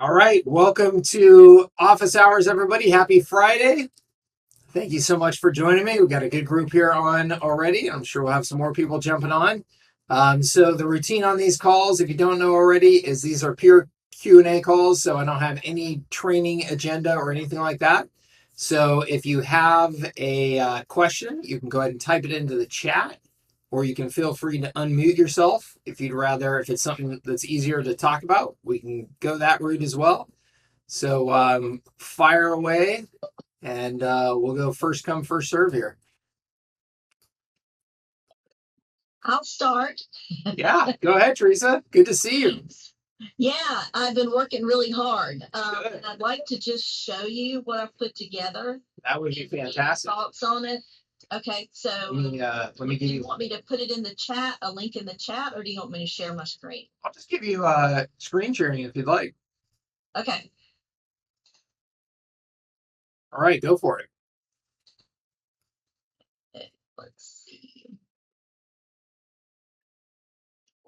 All right, welcome to Office Hours, everybody. Happy Friday. Thank you so much for joining me. We've got a good group here on already. I'm sure we'll have some more people jumping on. So the routine on these calls, if you don't know already, is these are pure Q&A calls, so I don't have any training agenda or anything like that. So if you have a question, you can go ahead and type it into the chat, or you can feel free to unmute yourself if you'd rather, if it's something that's easier to talk about, we can go that route as well. So fire away, and we'll go first come, first serve here. I'll start. Yeah, go ahead, Teresa. Good to see you. Yeah, I've been working really hard. And I'd like to just show you what I've put together. That would be fantastic. Thoughts on it? Okay, so let me give do you. you want me to put it in the chat, a link in the chat, or do you want me to share my screen? I'll just give you screen sharing if you'd like. Okay. All right, go for it. Let's see.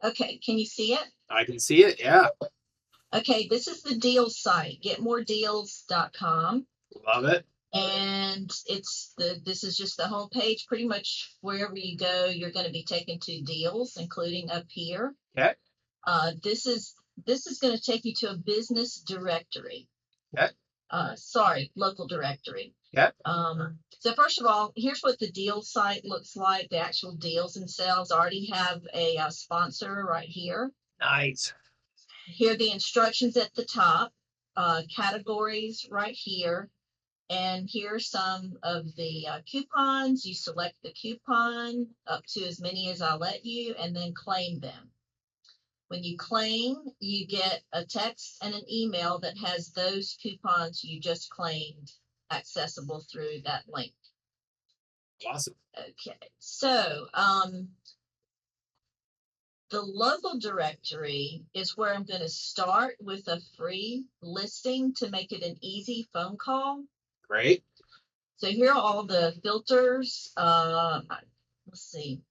Okay, can you see it? I can see it. Yeah, Okay, this is the deals site, getmoredeals.com. love it. And this is just the home page. Pretty much wherever you go, you're going to be taken to deals, including up here. Okay. This is going to take you to a business directory. Okay. Local directory. Okay. So first of all, here's what the deal site looks like. The actual deals themselves already have a sponsor right here. Nice. Here are the instructions at the top. Categories right here. And here's some of the coupons. You select the coupon up to as many as I'll let you, and then claim them. When you claim, you get a text and an email that has those coupons you just claimed accessible through that link. Awesome. Okay, so the local directory is where I'm going to start with a free listing to make it an easy phone call. Great. So here are all the filters. Let's see.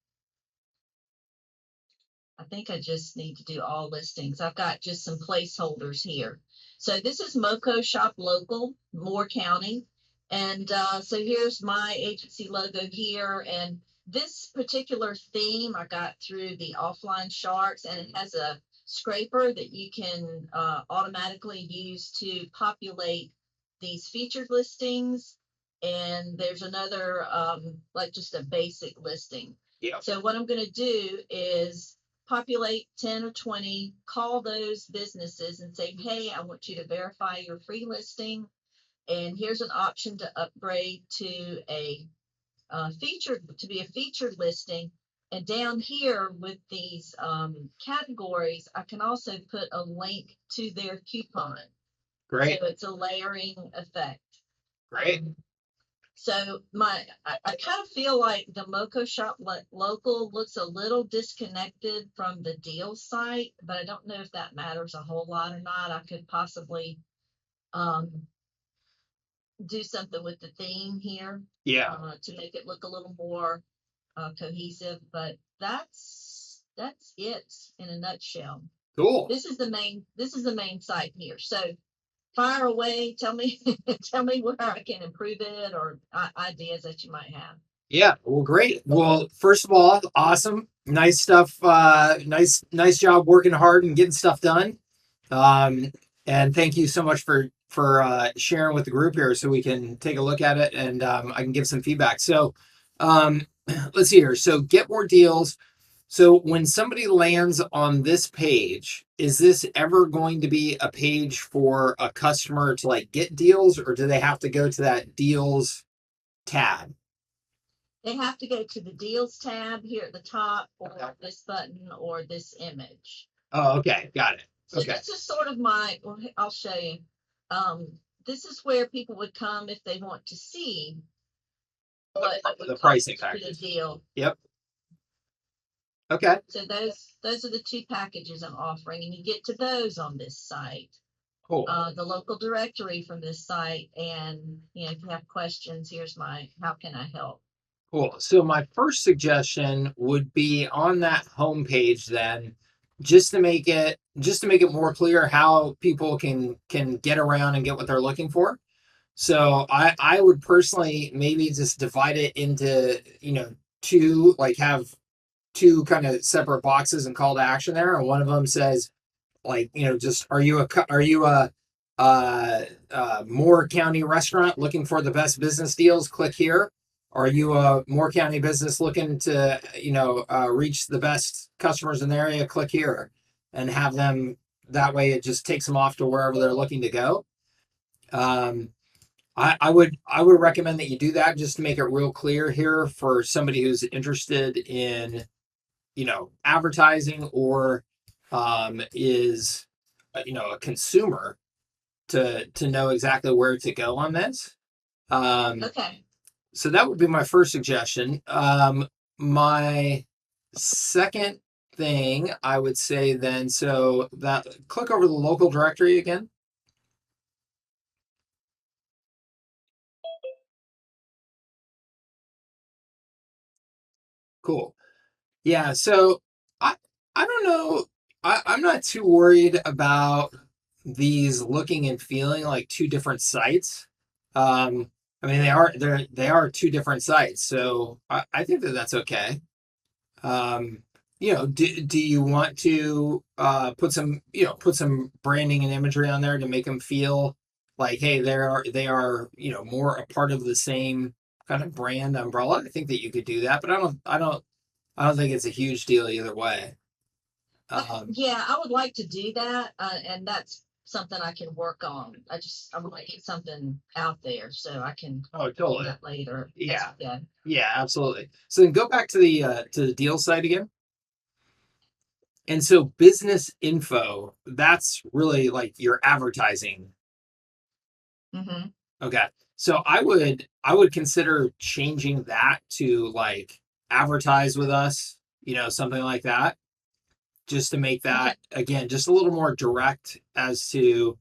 I think I just need to do all listings. I've got just some placeholders here. So this is Moco Shop Local, Moore County. And so here's my agency logo here. And this particular theme I got through the offline sharks, and it has a scraper that you can automatically use to populate these featured listings. And there's another, like just a basic listing. Yeah. So what I'm going to do is populate 10 or 20, call those businesses and say, hey, I want you to verify your free listing. And here's an option to upgrade to a be a featured listing. And down here with these categories, I can also put a link to their coupon. Great. So it's a layering effect. Great. So I kind of feel like the Moco Shop Local looks a little disconnected from the deal site, but I don't know if that matters a whole lot or not. I could possibly do something with the theme here. Yeah. To make it look a little more cohesive, but that's it in a nutshell. Cool. This is the main site here. So fire away. Tell me where I can improve it, or ideas that you might have. Yeah, well, great. Well, first of all, awesome, nice stuff. Nice job working hard and getting stuff done. And thank you so much for sharing with the group here, so we can take a look at it and I can give some feedback. So let's see here. So get more deals. So when somebody lands on this page, is this ever going to be a page for a customer to like get deals, or do they have to go to that deals tab? They have to go to the deals tab here at the top, or this button, or this image. Oh, okay. Got it. So Okay. this is sort of I'll show you. This is where people would come if they want to see what the pricing package. The deal. Yep. Okay. So those are the two packages I'm offering, and you get to those on this site. Cool. The local directory from this site, and if you have questions, here's how can I help? Cool. So my first suggestion would be on that homepage then, just to make it more clear how people can get around and get what they're looking for. So I would personally maybe just divide it into, two, like have two kind of separate boxes and call to action there. And one of them says, like, just are you a Moore County restaurant looking for the best business deals? Click here. Are you a Moore County business looking to reach the best customers in the area? Click here, and have them. That way, it just takes them off to wherever they're looking to go. Um, I would recommend that you do that just to make it real clear here for somebody who's interested in advertising or is a consumer to know exactly where to go on this. Okay. So that would be my first suggestion. My second thing I would say then, so that click over the local directory again. Cool. Yeah, so I I don't know. I'm not too worried about these looking and feeling like two different sites. I mean they are two different sites, so I think that that's okay. Um, do you want to put some branding and imagery on there to make them feel like, hey, they are more a part of the same kind of brand umbrella? I think that you could do that, but I don't think it's a huge deal either way. Yeah, I would like to do that, and that's something I can work on. I want to get something out there so I can Oh, do totally. that later. Yeah. Yeah. Yeah, absolutely. So then go back to the deal site again. And so business info, that's really like your advertising. Mm-hmm. Okay. So I would consider changing that to like advertise with us, something like that, just to make Okay. that again just a little more direct as to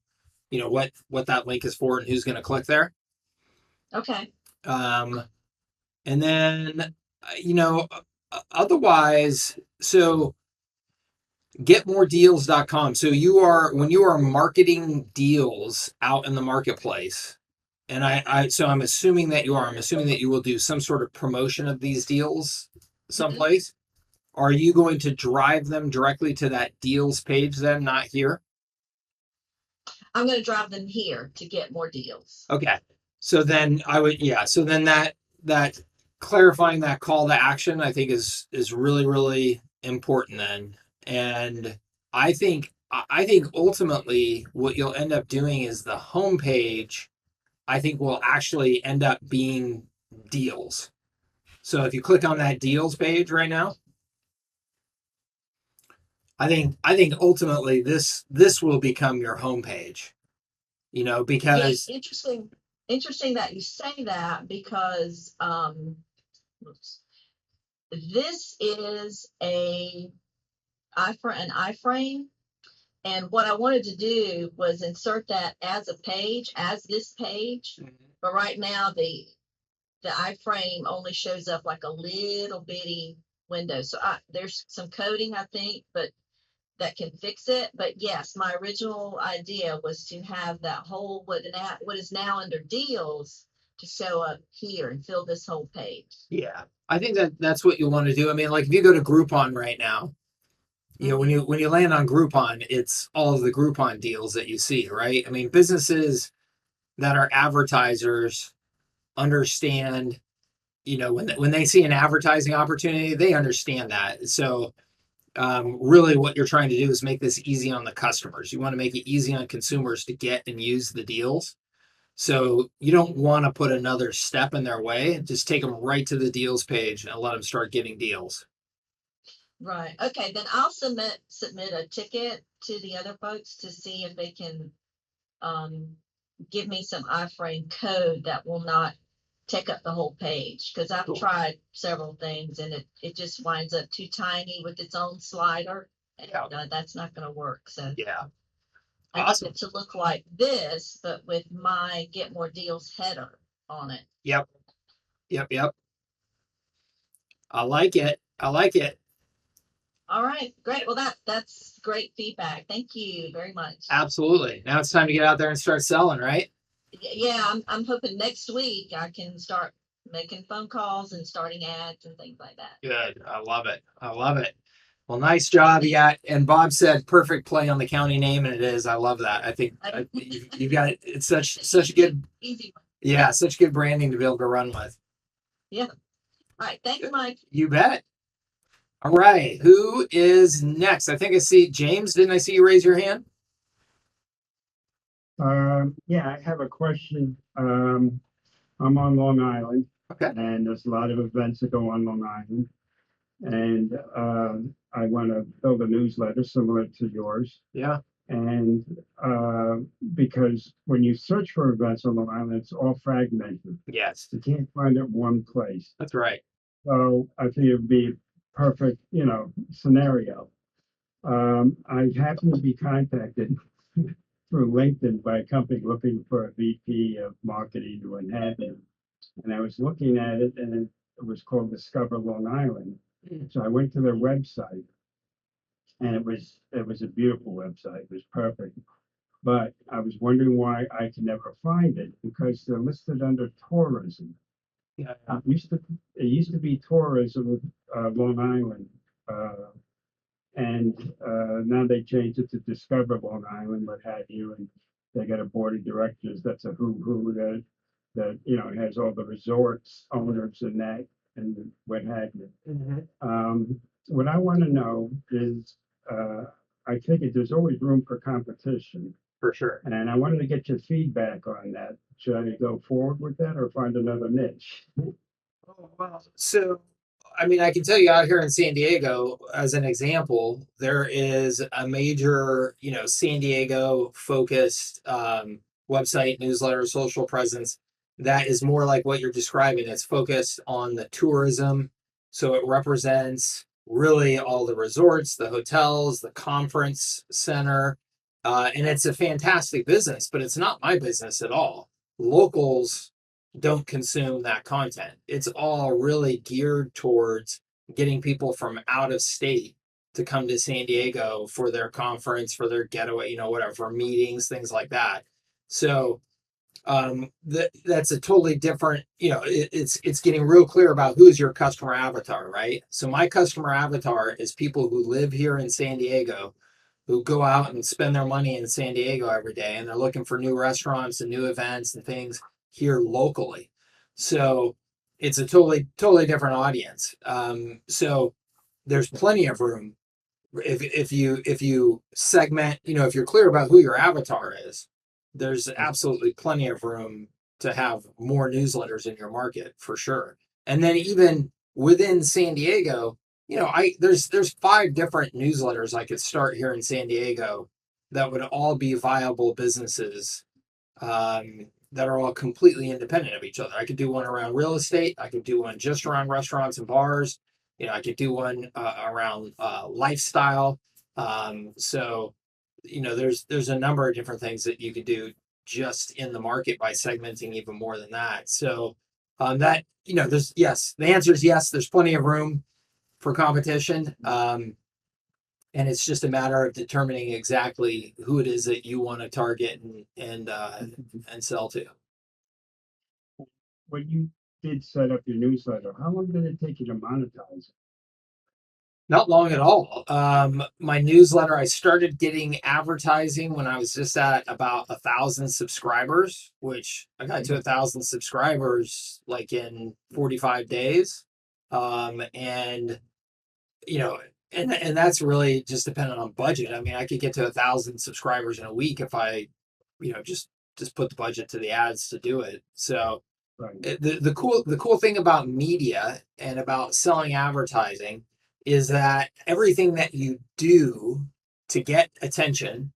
what that link is for and who's going to click there. Okay. Um, and then otherwise, so getmoredeals.com. So when you are marketing deals out in the marketplace, and so I'm assuming that you will do some sort of promotion of these deals Hmm. someplace. Are you going to drive them directly to that deals page then, not here? I'm going to drive them here to get more deals. Okay. So then yeah. So then that clarifying that call to action, I think is really, really important then. And I think ultimately what you'll end up doing is the homepage, I think will actually end up being deals. So if you click on that deals page right now, I think ultimately this will become your homepage, Yeah, because interesting that you say that because oops, this is an iframe, and what I wanted to do was insert that as a page, as this page. But right now the iframe only shows up like a little bitty window. So there's some coding, I think, but that can fix it. But yes, my original idea was to have that whole what is now under deals to show up here and fill this whole page. yeah, I think that's what you want to do. I mean, like if you go to Groupon right now, when Mm-hmm. you land on Groupon, it's all of the Groupon deals that you see, right? I mean, businesses that are advertisers understand, when they see an advertising opportunity, they understand that. So, really, what you're trying to do is make this easy on the customers. You want to make it easy on consumers to get and use the deals. So you don't want to put another step in their way. Just take them right to the deals page and let them start getting deals. Right. Okay. Then I'll submit a ticket to the other folks to see if they can um, give me some iframe code that will not take up the whole page, because I've Cool. tried several things and it just winds up too tiny with its own slider, and Yeah. that's not going to work. So Yeah. I need Awesome. it to look like this, but with my Get More Deals header on it. Yep. Yep. Yep. I like it. I like it. All right, great. Well, that's great feedback. Thank you very much. Absolutely. Now it's time to get out there and start selling, right? Yeah, I'm hoping next week I can start making phone calls and starting ads and things like that. Good. I love it. I love it. Well, nice job. Yeah. And Bob said perfect play on the county name, and it is. I love that. I think you've got it. It's such good. Easy one. Yeah, such good branding to be able to run with. Yeah. All right. Thanks, Mike. You bet. All right. Who is next? I think I see James. Didn't I see you raise your hand? Yeah, I have a question. I'm on Long Island, Okay. and there's a lot of events that go on Long Island. And I want to build a newsletter similar to yours. Yeah. And because when you search for events on Long Island, it's all fragmented. Yes. You can't find it in one place. That's right. So I think it'd be a perfect, scenario. I happened to be contacted through LinkedIn by a company looking for a VP of marketing to inhabit. And I was looking at it, and it was called Discover Long Island. So I went to their website, and it was a beautiful website. It was perfect. But I was wondering why I could never find it, because they're listed under tourism. Yeah. It used to be tourism, Long Island, uh, and now they changed it to Discover Long Island, what have you, and they got a board of directors that's a who that has all the resorts owners and that and what have you. What I want to know is, I think there's always room for competition, For sure. and I wanted to get your feedback on that. Should I go forward with that or find another niche? Oh, wow. So, I mean, I can tell you out here in San Diego, as an example, there is a major, San Diego focused website, newsletter, social presence that is more like what you're describing. It's focused on the tourism. So it represents really all the resorts, the hotels, the conference center. And it's a fantastic business, but it's not my business at all. Locals don't consume that content. It's all really geared towards getting people from out of state to come to San Diego for their conference, for their getaway, whatever, for meetings, things like that. So that's a totally different, it's getting real clear about who's your customer avatar, right? So my customer avatar is people who live here in San Diego, who go out and spend their money in San Diego every day, and they're looking for new restaurants and new events and things here locally. So it's a totally different audience. So there's plenty of room if you segment, if you're clear about who your avatar is, there's absolutely plenty of room to have more newsletters in your market for sure. And then even within San Diego, there's 5 different newsletters I could start here in San Diego that would all be viable businesses, that are all completely independent of each other. I could do one around real estate. I could do one just around restaurants and bars. I could do one around lifestyle. So, there's a number of different things that you could do just in the market by segmenting even more than that. So, the answer is yes. There's plenty of room for competition. And it's just a matter of determining exactly who it is that you want to target and sell to. When you did set up your newsletter, how long did it take you to monetize? Not long at all. My newsletter, I started getting advertising when I was just at about 1,000 subscribers, which I got to 1,000 subscribers like in 45 days. And you know, and that's really just dependent on budget. I mean, I could get to 1,000 subscribers in a week if I, just put the budget to the ads to do it. So Right. the cool thing about media and about selling advertising is that everything that you do to get attention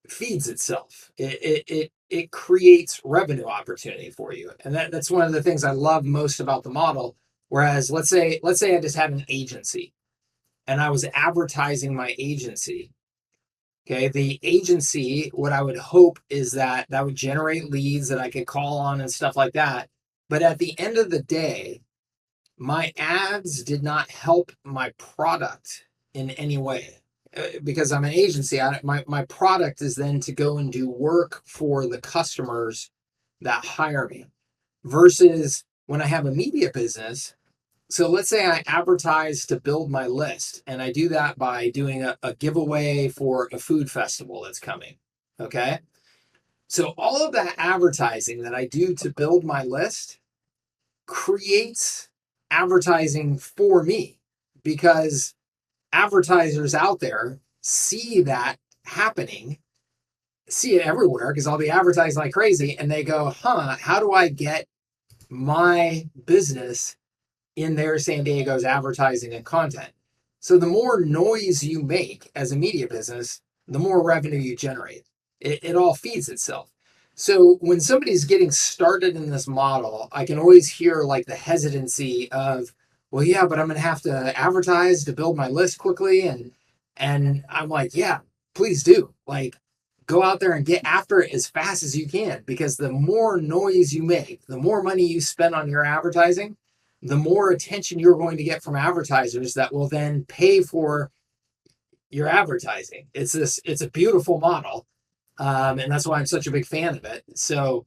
feeds itself. It creates revenue opportunity for you, and that's one of the things I love most about the model. Whereas let's say I just had an agency and I was advertising my agency. Okay, the agency, what I would hope is that that would generate leads that I could call on and stuff like that. But at the end of the day, my ads did not help my product in any way. Because I'm an agency, my product is then to go and do work for the customers that hire me. Versus when I have a media business, so let's say I advertise to build my list, and I do that by doing a giveaway for a food festival that's coming. Okay. So all of that advertising that I do to build my list creates advertising for me, because advertisers out there see that happening, see it everywhere because I'll be advertising like crazy, and they go, how do I get my business in their San Diego's advertising and content? So the more noise you make as a media business, the more revenue you generate. It all feeds itself. So when somebody's getting started in this model, I can always hear like the hesitancy of, well, yeah, but I'm going to have to advertise to build my list quickly. And I'm like, yeah, please do. Like, go out there and get after it as fast as you can, because the more noise you make, the more money you spend on your advertising, the more attention you're going to get from advertisers that will then pay for your advertising. It's a beautiful model. And that's why I'm such a big fan of it. So,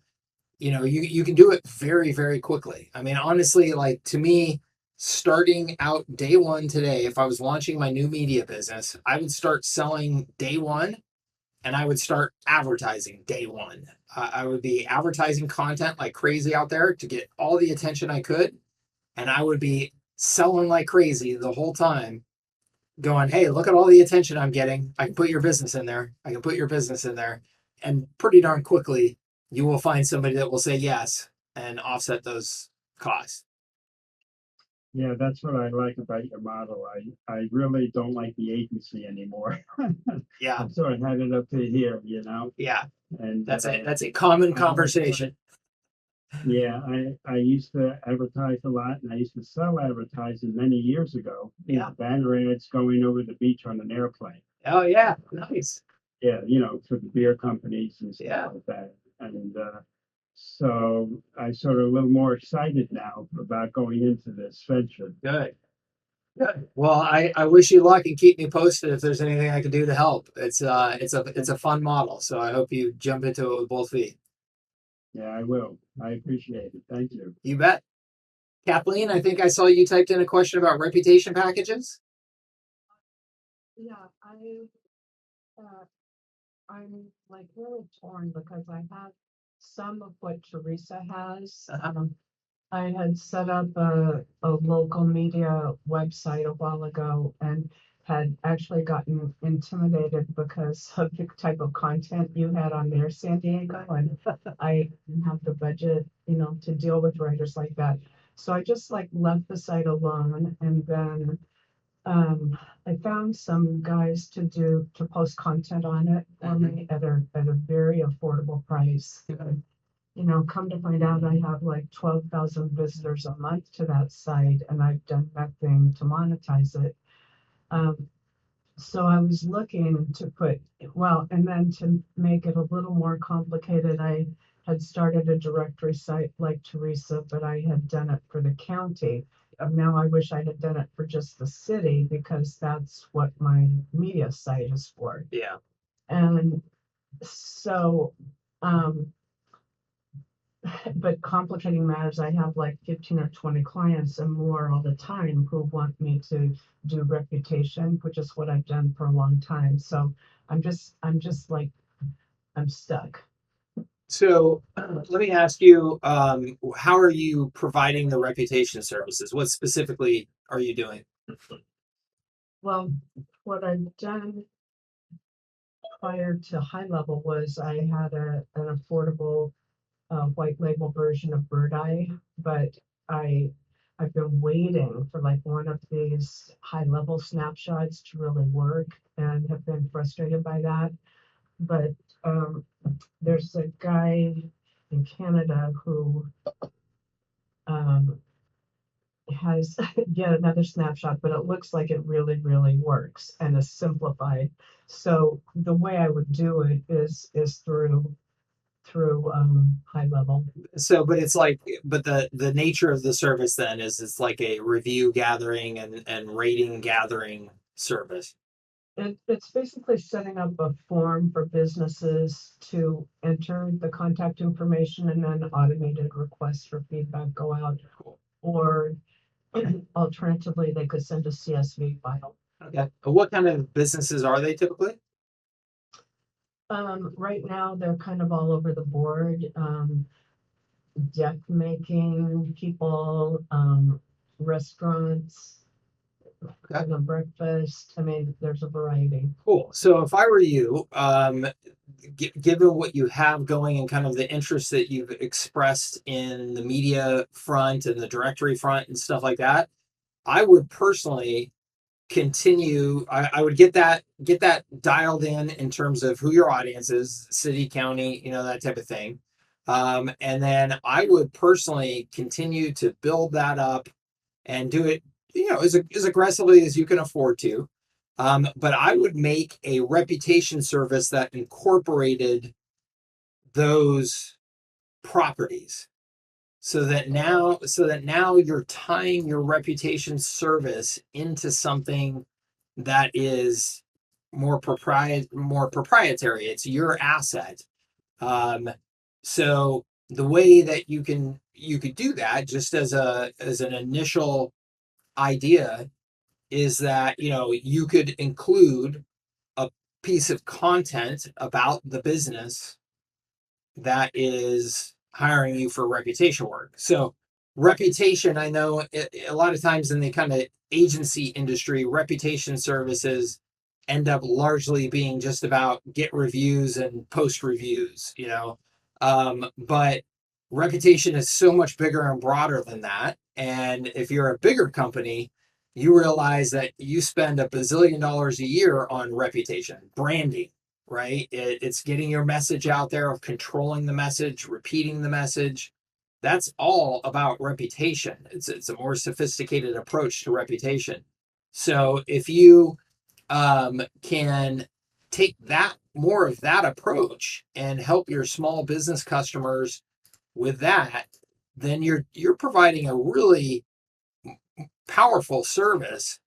you can do it very, very quickly. I mean, honestly, like, to me, starting out day one today, if I was launching my new media business, I would start selling day one, and I would start advertising day one. I would be advertising content like crazy out there to get all the attention I could. And I would be selling like crazy the whole time, going, hey, look at all the attention I'm getting. I can put your business in there. I can put your business in there. And pretty darn quickly, you will find somebody that will say yes and offset those costs. Yeah, that's what I like about your model. I really don't like the agency anymore. Yeah. I'm sort of headed up to here, Yeah. and That's a common I conversation. Yeah, I used to advertise a lot, and I used to sell advertising many years ago. Yeah. Banner ads going over the beach on an airplane. Oh yeah, nice. Yeah, for the beer companies and stuff Yeah. like that. And so I'm sort of a little more excited now about going into this venture. Good. Good. Well, I wish you luck, and keep me posted if there's anything I can do to help. It's a fun model, so I hope you jump into it with both feet. Yeah, I will. I appreciate it. Thank you. You bet. Kathleen, I think I saw you typed in a question about reputation packages. Yeah, I'm like really torn because I have some of what Teresa has. I had set up a local media website a while ago and had actually gotten intimidated because of the type of content you had on there, San Diego, and I didn't have the budget, to deal with writers like that. So I just like left the site alone, and then I found some guys to post content on it for me at a very affordable price. Come to find out, I have like 12,000 visitors a month to that site, and I've done nothing to monetize it. So I was looking to and then to make it a little more complicated, I had started a directory site like Teresa, but I had done it for the county. Now I wish I had done it for just the city, because that's what my media site is for. Yeah. And so, but complicating matters, I have like 15 or 20 clients and more all the time who want me to do reputation, which is what I've done for a long time. So I'm just like, I'm stuck. So let me ask you, how are you providing the reputation services? What specifically are you doing? Well, what I've done prior to HighLevel was I had an affordable white label version of Bird Eye, but I've been waiting for like one of these HighLevel snapshots to really work, and have been frustrated by that. But there's a guy in Canada who has yet another snapshot, but it looks like it really, really works and is simplified. So the way I would do it is through HighLevel. So, but it's like, but the nature of the service then is it's like a review gathering and rating gathering service? It's basically setting up a form for businesses to enter the contact information, and then automated requests for feedback go out. Cool. Or alternatively, they could send a CSV file. Okay. What kind of businesses are they typically? Right now, they're kind of all over the board. Deck making people, restaurants, Okay. breakfast. I mean, there's a variety. Cool. So if I were you, given what you have going and kind of the interest that you've expressed in the media front and the directory front and stuff like that, I would personally continue. I would get that dialed in terms of who your audience is, city, county, that type of thing. And then I would personally continue to build that up and do it, as aggressively as you can afford to. But I would make a reputation service that incorporated those properties so that now you're tying your reputation service into something that is more proprietary. It's your asset. So the way that you could do that, just as an initial idea, is that you could include a piece of content about the business that is hiring you for reputation work. So reputation, I know a lot of times in the kind of agency industry, reputation services end up largely being just about get reviews and post reviews, but reputation is so much bigger and broader than that. And if you're a bigger company, you realize that you spend $1 bazillion a year on reputation, branding, right? It's getting your message out there, of controlling the message, repeating the message. That's all about reputation. It's a more sophisticated approach to reputation. So if you can take more of that approach and help your small business customers with that, then you're providing a really powerful service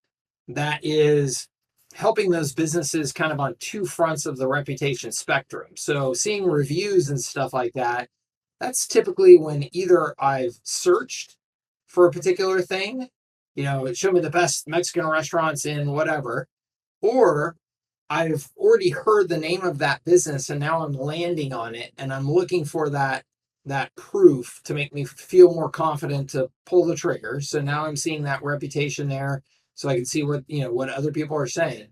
that is helping those businesses kind of on two fronts of the reputation spectrum. So seeing reviews and stuff like that, that's typically when either I've searched for a particular thing, show me the best Mexican restaurants in whatever, or I've already heard the name of that business and now I'm landing on it and I'm looking for that proof to make me feel more confident to pull the trigger. So now I'm seeing that reputation there so I can see what other people are saying.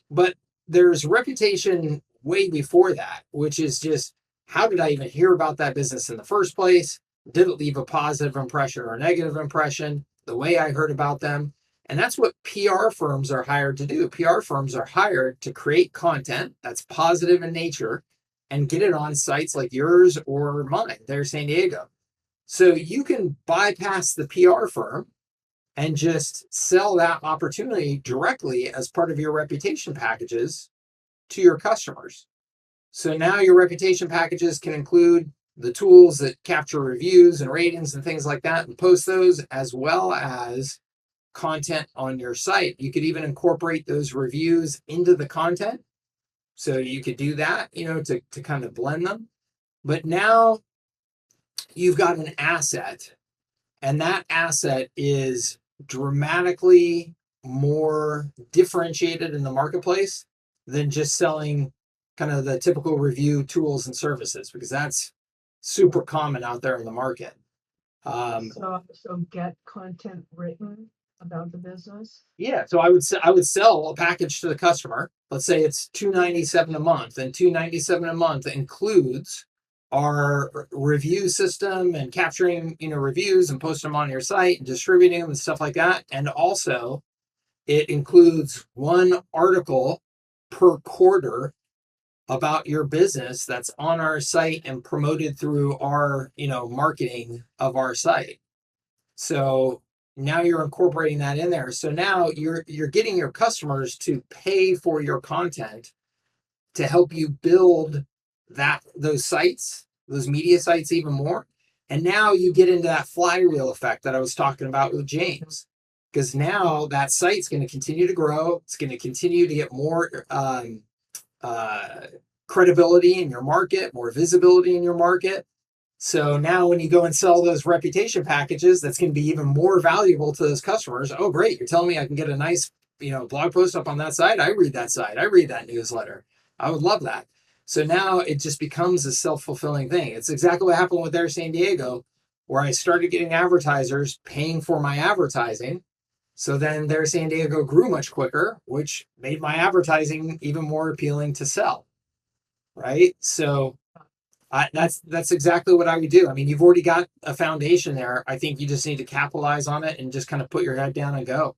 But there's reputation way before that, which is just, how did I even hear about that business in the first place? Did it leave a positive impression or a negative impression? The way I heard about them. And that's what PR firms are hired to do. PR firms are hired to create content that's positive in nature and get it on sites like yours or mine, there in San Diego. So you can bypass the PR firm and just sell that opportunity directly as part of your reputation packages to your customers. So now your reputation packages can include the tools that capture reviews and ratings and things like that and post those, as well as content on your site. You could even incorporate those reviews into the content. So you could do that, to kind of blend them. But now you've got an asset, and that asset is dramatically more differentiated in the marketplace than just selling kind of the typical review tools and services, because that's super common out there in the market. So get content written about the business. Yeah, so I would sell a package to the customer. Let's say it's $297 a month, and $297 a month includes our review system and capturing reviews and posting them on your site and distributing them and stuff like that. And also, it includes one article per quarter about your business that's on our site and promoted through our marketing of our site. So now you're incorporating that in there. So now you're getting your customers to pay for your content to help you build those sites, those media sites, even more. And now you get into that flywheel effect that I was talking about with James. because now that site's going to continue to grow. It's going to continue to get more credibility in your market, more visibility in your market. So now when you go and sell those reputation packages, that's going to be even more valuable to those customers. Oh, great. You're telling me I can get a nice, blog post up on that site. I read that site. I read that newsletter. I would love that. So now it just becomes a self-fulfilling thing. It's exactly what happened with Air San Diego, where I started getting advertisers paying for my advertising. So then their San Diego grew much quicker, which made my advertising even more appealing to sell. Right. So that's exactly what I would do. I mean, you've already got a foundation there. I think you just need to capitalize on it and just kind of put your head down and go.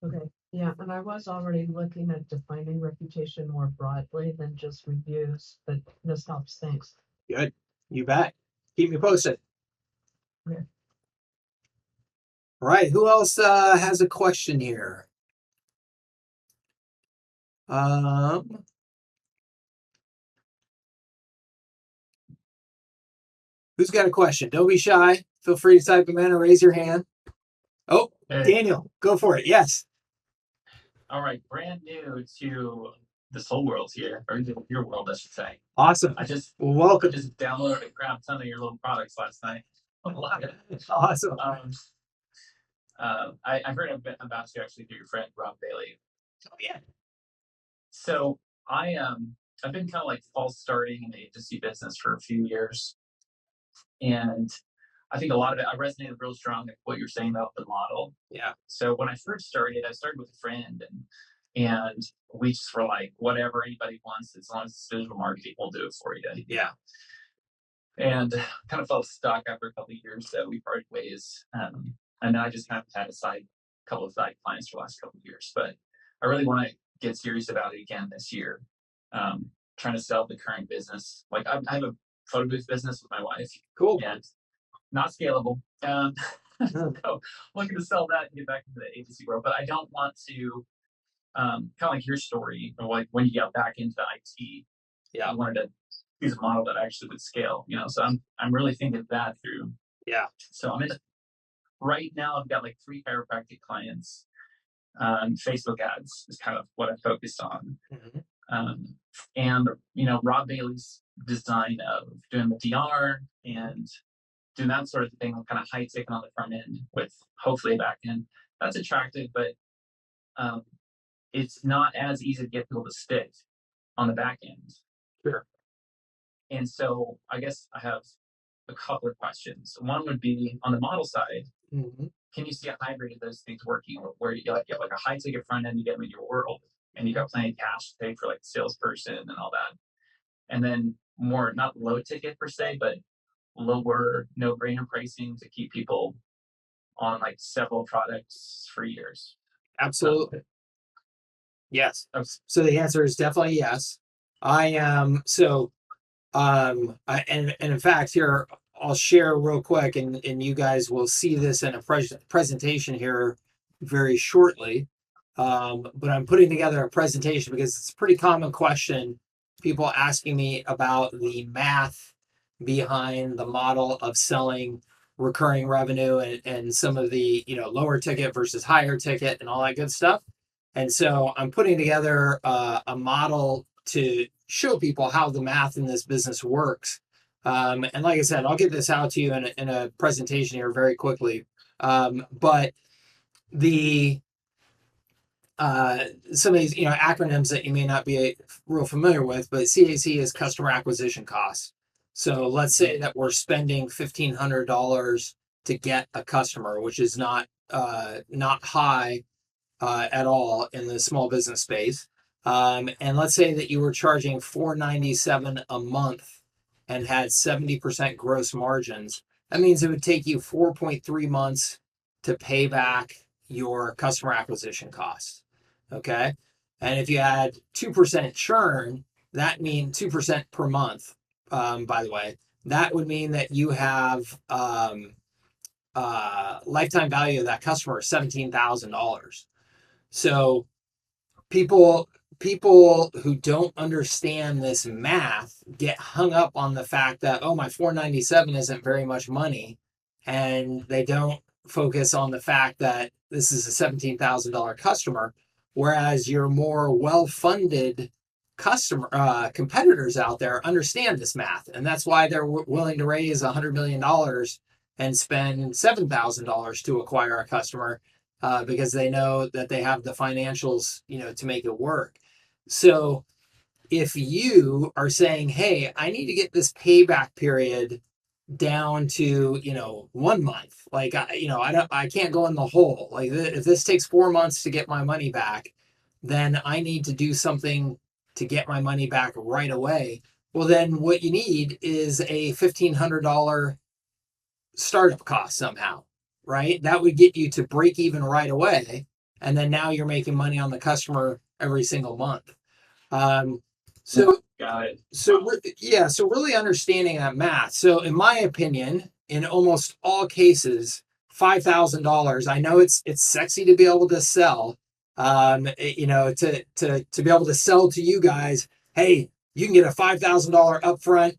Okay, yeah, and I was already looking at defining reputation more broadly than just reviews, but this helps. Thanks. Good. You bet. Keep me posted. Okay. All right. Who else has a question here? Who's got a question? Don't be shy. Feel free to type them in or raise your hand. Oh, Hey. Daniel, go for it. Yes. All right, brand new to this whole world here, or your world, I should say. Awesome. I just welcome. downloaded a crap ton of your little products last night. Awesome. I heard a bit about you actually through your friend Rob Bailey. Oh yeah. So I've been kind of like false starting in the agency business for a few years, and I think a lot of it I resonated real strong with what you're saying about the model. Yeah. So when I first started, I started with a friend, and we just were like, whatever anybody wants, as long as it's digital marketing, we'll do it for you. Yeah. And kind of felt stuck after a couple of years, so we parted ways. And then I just kind of had a couple of side clients for the last couple of years. But I really want to get serious about it again this year. Trying to sell the current business. Like I have a photo booth business with my wife. Cool. And not scalable. So looking to sell that and get back into the agency world, but I don't want to kind of like your story, or like when you got back into IT. Yeah. I wanted to use a model that actually would scale, so I'm really thinking that through. Yeah. So right now I've got like 3 chiropractic clients. Facebook ads is kind of what I focused on. Mm-hmm. And Rob Bailey's design of doing the DR and doing that sort of thing, kind of high ticket on the front end with hopefully a back end. That's attractive, but it's not as easy to get people to stick on the back end. Sure. And so I guess I have a couple of questions. One would be on the model side. Mm-hmm. Can you see a hybrid of those things working, where you get like a high ticket front end, you get them in your world, and you got plenty of cash to pay for like the salesperson and all that, and then more not low ticket per se, but lower no-brainer pricing to keep people on like several products for years? Absolutely. Yes. So the answer is definitely yes. I am. And in fact, here I'll share real quick, and you guys will see this in a presentation here very shortly. But I'm putting together a presentation because it's a pretty common question. People asking me about the math behind the model of selling recurring revenue and some of the lower ticket versus higher ticket and all that good stuff. And so I'm putting together a model to show people how the math in this business works. And like I said, I'll get this out to you in a presentation here very quickly. But the some of these acronyms that you may not be real familiar with, but CAC is customer acquisition costs. So let's say that we're spending $1,500 to get a customer, which is not high at all in the small business space. And let's say that you were charging $497 a month and had 70% gross margins. That means it would take you 4.3 months to pay back your customer acquisition costs. Okay. And if you had 2% churn, that means 2% per month. By the way, that would mean that you have lifetime value of that customer is $17,000. So people who don't understand this math get hung up on the fact that, oh, my $497 isn't very much money, and they don't focus on the fact that this is a $17,000 customer, whereas your more well-funded customer competitors out there understand this math, and that's why they're willing to raise $100 million and spend $7,000 to acquire a customer, because they know that they have the financials, to make it work. So if you are saying, hey, I need to get this payback period down to 1 month, like I can't go in the hole, like if this takes 4 months to get my money back, then I need to do something to get my money back right away. Well, then what you need is a $1,500 startup cost somehow, right? That would get you to break even right away, and then now you're making money on the customer every single month. So Got it. so yeah, so really understanding that math. So in my opinion, in almost all cases, $5,000. I know it's sexy to be able to sell, to be able to sell to you guys. Hey, you can get a $5,000 upfront.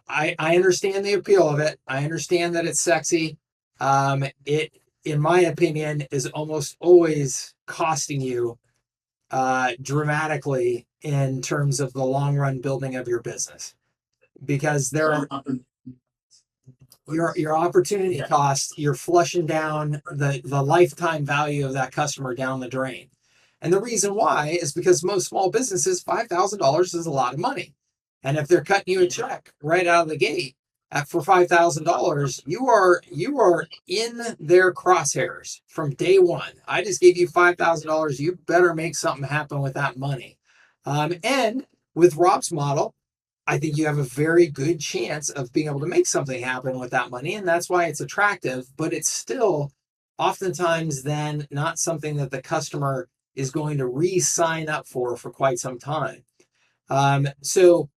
I understand the appeal of it. I understand that it's sexy. It, in my opinion, is almost always costing you dramatically in terms of the long run building of your business, because there are your opportunity cost, you're flushing down the lifetime value of that customer down the drain. And the reason why is because most small businesses, $5,000 is a lot of money. And if they're cutting you a check right out of the gate for $5,000, you are in their crosshairs from day one. I just gave you $5,000. You better make something happen with that money. And with Rob's model, I think you have a very good chance of being able to make something happen with that money. And that's why it's attractive, but it's still oftentimes then not something that the customer is going to re-sign up for quite some time. So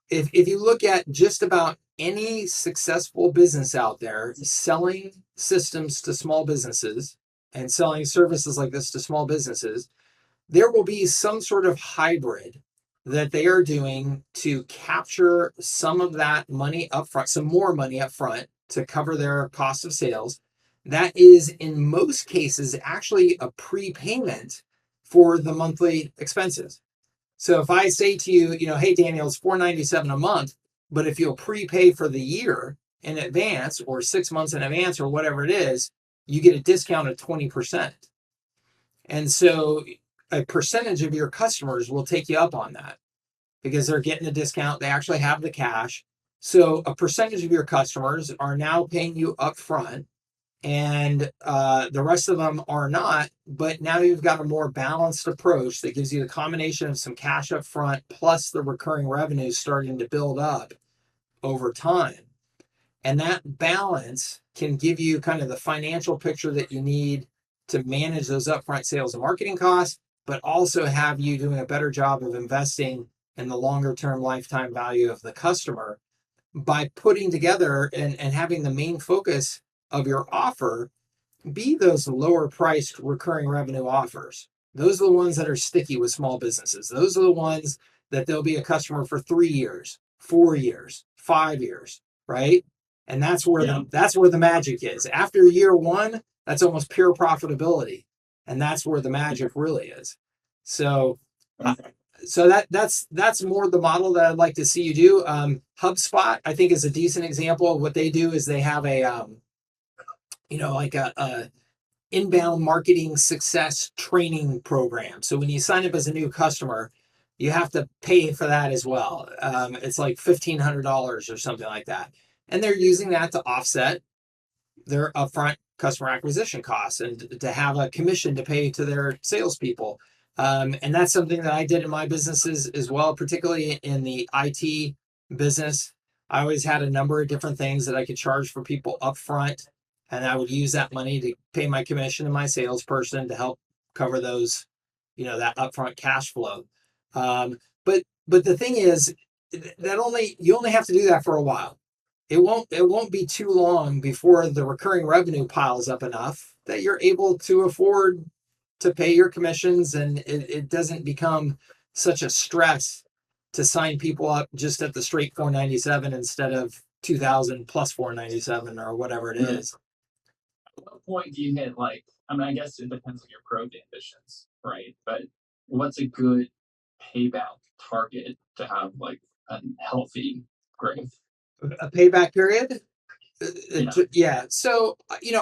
if you look at just about any successful business out there selling systems to small businesses and selling services like this to small businesses, there will be some sort of hybrid that they are doing to capture some of that money up front, some more money up front to cover their cost of sales. That is, in most cases, actually a prepayment for the monthly expenses. So if I say to you, hey, Daniel, it's $497 a month, but if you'll prepay for the year in advance or 6 months in advance or whatever it is, you get a discount of 20%. And so a percentage of your customers will take you up on that because they're getting a discount. They actually have the cash. So a percentage of your customers are now paying you up front, and the rest of them are not. But now you've got a more balanced approach that gives you the combination of some cash up front plus the recurring revenues starting to build up over time. And that balance can give you kind of the financial picture that you need to manage those upfront sales and marketing costs, but also have you doing a better job of investing in the longer term lifetime value of the customer by putting together and having the main focus of your offer be those lower priced recurring revenue offers. Those are the ones that are sticky with small businesses. Those are the ones that they'll be a customer for 3 years, 4 years, 5 years, right? And that's where the magic is. After year one, that's almost pure profitability, and that's where the magic really is. So, that's more the model that I'd like to see you do. HubSpot, I think, is a decent example of what they do. Is they have a like a inbound marketing success training program. So when you sign up as a new customer, you have to pay for that as well. It's like $1,500 or something like that. And they're using that to offset their upfront customer acquisition costs and to have a commission to pay to their salespeople. And that's something that I did in my businesses as well, particularly in the IT business. I always had a number of different things that I could charge for people upfront, and I would use that money to pay my commission to my salesperson to help cover those, that upfront cash flow. But the thing is that you only have to do that for a while. It won't be too long before the recurring revenue piles up enough that you're able to afford to pay your commissions, and it doesn't become such a stress to sign people up just at the straight $497 instead of $2,000 plus $497 or whatever it is. what point do you hit like, I mean, I guess it depends on your growth ambitions, right? But what's a good payback target to have like a healthy growth? A payback period? Yeah. Yeah. So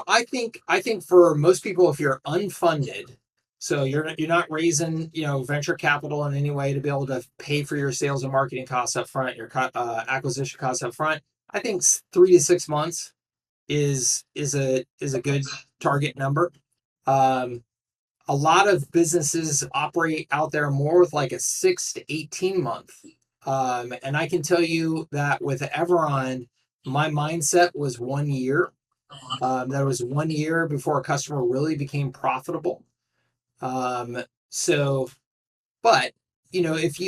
I think for most people, if you're unfunded, so you're not raising venture capital in any way to be able to pay for your sales and marketing costs up front, your acquisition costs up front. I think 3 to 6 months is a good target number. A lot of businesses operate out there more with like a 6 to 18 month. And I can tell you that with Everon, my mindset was 1 year. That was 1 year before a customer really became profitable. So, but if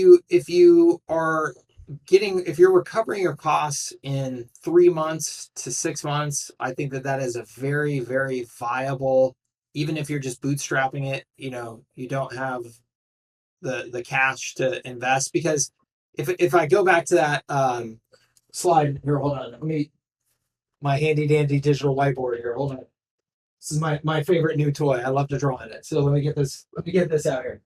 you're recovering your costs in 3 months to 6 months, I think that is a very, very viable. Even if you're just bootstrapping it, you don't have the cash to invest. Because if I go back to that slide here, hold on, let me my handy dandy digital whiteboard here. Hold on. This is my favorite new toy. I love to draw on it. So let me get this out here.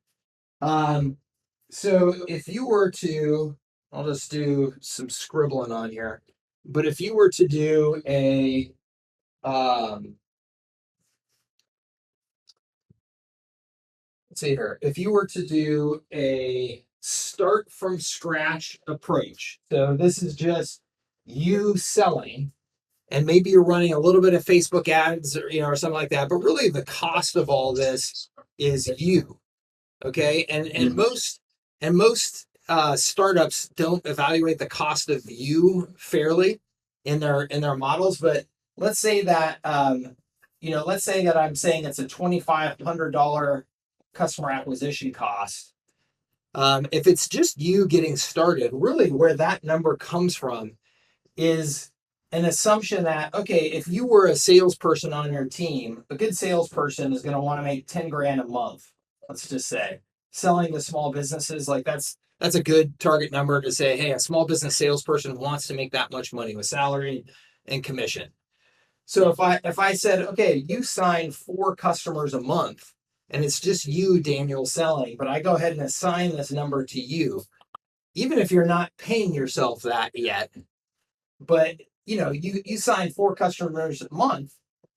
So if you were to, I'll just do some scribbling on here. But if you were to do a, let's see here, if you were to do a start from scratch approach, so this is just you selling, and maybe you're running a little bit of Facebook ads or something like that, but really the cost of all this is you. Okay. And most startups don't evaluate the cost of you fairly in their models. But let's say that I'm saying it's a $2,500 customer acquisition cost. If it's just you getting started, really where that number comes from is an assumption that, okay, if you were a salesperson on your team, a good salesperson is going to want to make 10 grand a month. Let's just say selling to small businesses, like that's a good target number to say, hey, a small business salesperson wants to make that much money with salary and commission. So if I said, okay, you sign 4 customers a month and it's just you, Daniel, selling, but I go ahead and assign this number to you, even if you're not paying yourself that yet, but you sign 4 customers a month,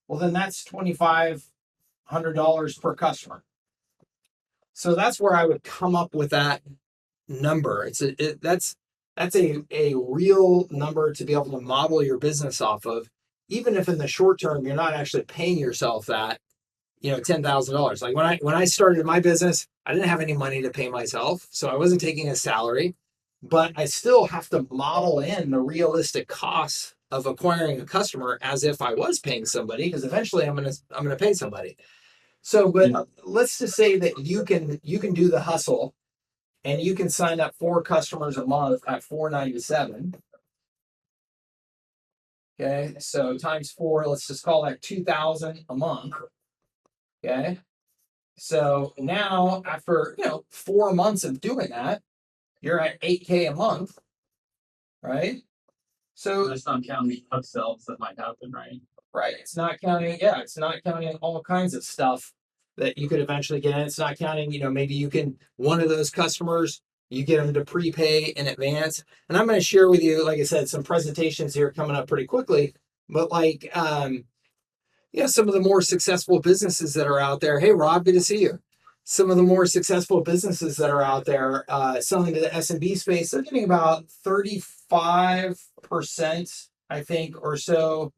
well, then that's $2,500 per customer. So that's where I would come up with that number. That's a real number to be able to model your business off of, even if in the short term you're not actually paying yourself that $10,000. Like when I started my business, I didn't have any money to pay myself, so I wasn't taking a salary, but I still have to model in the realistic costs of acquiring a customer as if I was paying somebody, because eventually I'm gonna pay somebody. So, but let's just say that you can do the hustle and you can sign up 4 customers a month at $497. Okay, so times 4, let's just call that 2,000 a month. Okay, so now after 4 months of doing that, you're at $8K a month, right? So that's not counting upsells that might happen, right? Right. It's not counting all kinds of stuff that you could eventually get in. It's not counting, maybe one of those customers, you get them to prepay in advance. And I'm going to share with you, like I said, some presentations here coming up pretty quickly, but some of the more successful businesses that are out there. Hey, Rob, good to see you. Some of the more successful businesses that are out there selling to the SMB space, they're getting about 35%, I think, or so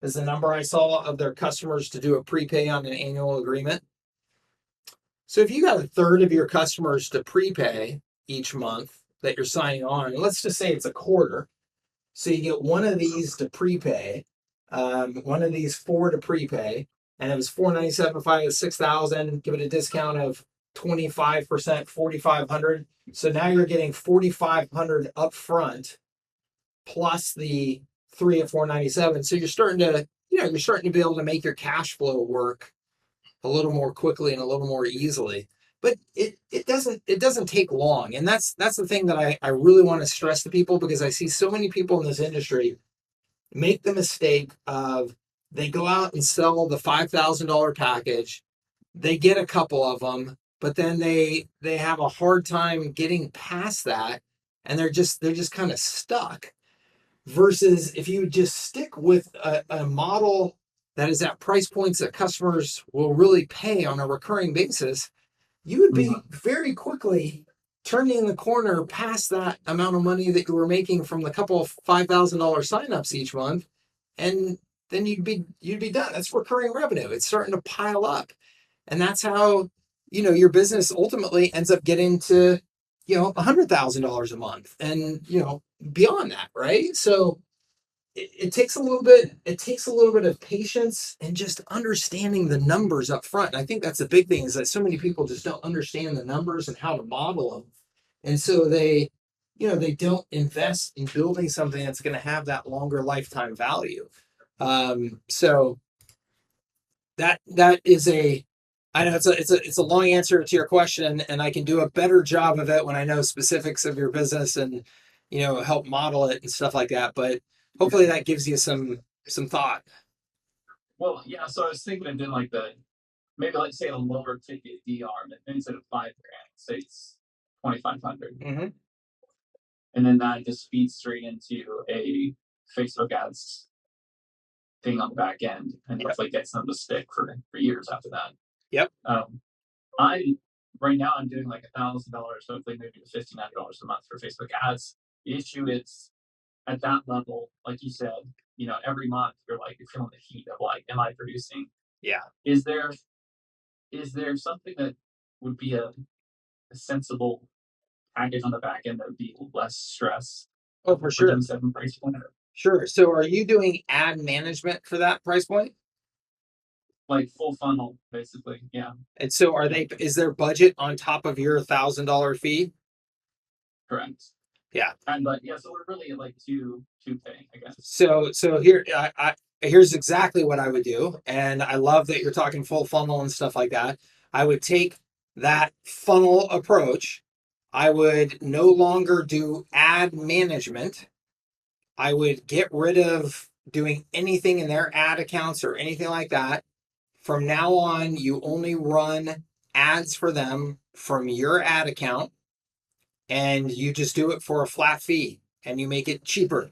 is the number I saw of their customers to do a prepay on an annual agreement. So if you got a third of your customers to prepay each month that you're signing on, and let's just say it's a quarter, so you get one of these to prepay, one of these 4 to prepay, and it was $497. If I was $6,000, give it a discount of 25%, $4,500. So now you're getting $4,500 up front plus the 3 at $497. So you're starting to be able to make your cash flow work a little more quickly and a little more easily. But it doesn't take long. And that's the thing that I really want to stress to people, because I see so many people in this industry make the mistake of They go out and sell the $5,000 package. They get a couple of them, but then they have a hard time getting past that, and they're just kind of stuck. Versus if you just stick with a model that is at price points that customers will really pay on a recurring basis, you would be very quickly turning the corner past that amount of money that you were making from the couple of $5,000 signups each month, and then you'd be done. That's recurring revenue. It's starting to pile up, and that's how your business ultimately ends up getting to $100,000 a month, and beyond that, right? So it takes a little bit. It takes a little bit of patience and just understanding the numbers up front. And I think that's the big thing, is that so many people just don't understand the numbers and how to model them, and so they don't invest in building something that's going to have that longer lifetime value. So that is I know it's a long answer to your question, and I can do a better job of it when I know specifics of your business and help model it and stuff like that. But hopefully that gives you some thought. Well, yeah. So I was thinking of doing like maybe like say a lower ticket DR, but instead of $5,000, say it's 2,500, Mm-hmm. and then that just feeds straight into a Facebook ads thing on the back end, and hopefully gets them to stick for years after that. Yep. I right now I'm doing like $1,000, hopefully maybe $1,500 a month for Facebook ads. The issue is at that level, like you said, every month you're feeling the heat of like, am I producing? Yeah. Is there something that would be a sensible package on the back end that would be less stress? Oh, for sure. doing 7 price point? Sure. So are you doing ad management for that price point? Like full funnel, basically. Yeah. And so is their budget on top of your $1,000 fee? Correct. Yeah. But yeah, so we're really like two pay, I guess. So here's exactly what I would do. And I love that you're talking full funnel and stuff like that. I would take that funnel approach. I would no longer do ad management. I would get rid of doing anything in their ad accounts or anything like that. From now on, you only run ads for them from your ad account, and you just do it for a flat fee, and you make it cheaper.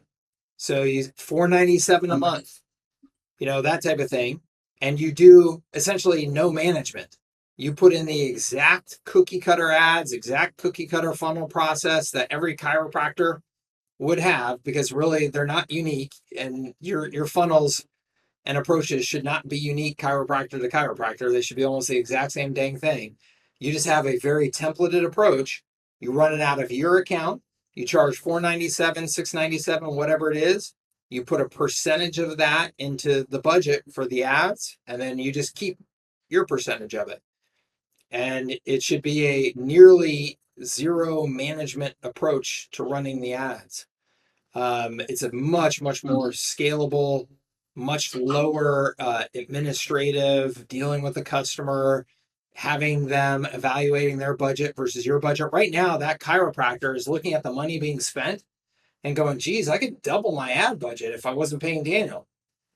So you $4.97 a month, that type of thing. And you do essentially no management. You put in the exact cookie cutter ads, exact cookie cutter funnel process that every chiropractor would have, because really they're not unique, and your funnels and approaches should not be unique chiropractor to chiropractor. They should be almost the exact same dang thing. You just have a very templated approach. You run it out of your account. You charge $4.97, $6.97, whatever it is. You put a percentage of that into the budget for the ads, and then you just keep your percentage of it. And it should be a nearly zero management approach to running the ads. It's a much more scalable, much lower administrative, dealing with the customer, having them evaluating their budget versus your budget. Right now, that chiropractor is looking at the money being spent and going, geez, I could double my ad budget if I wasn't paying Daniel.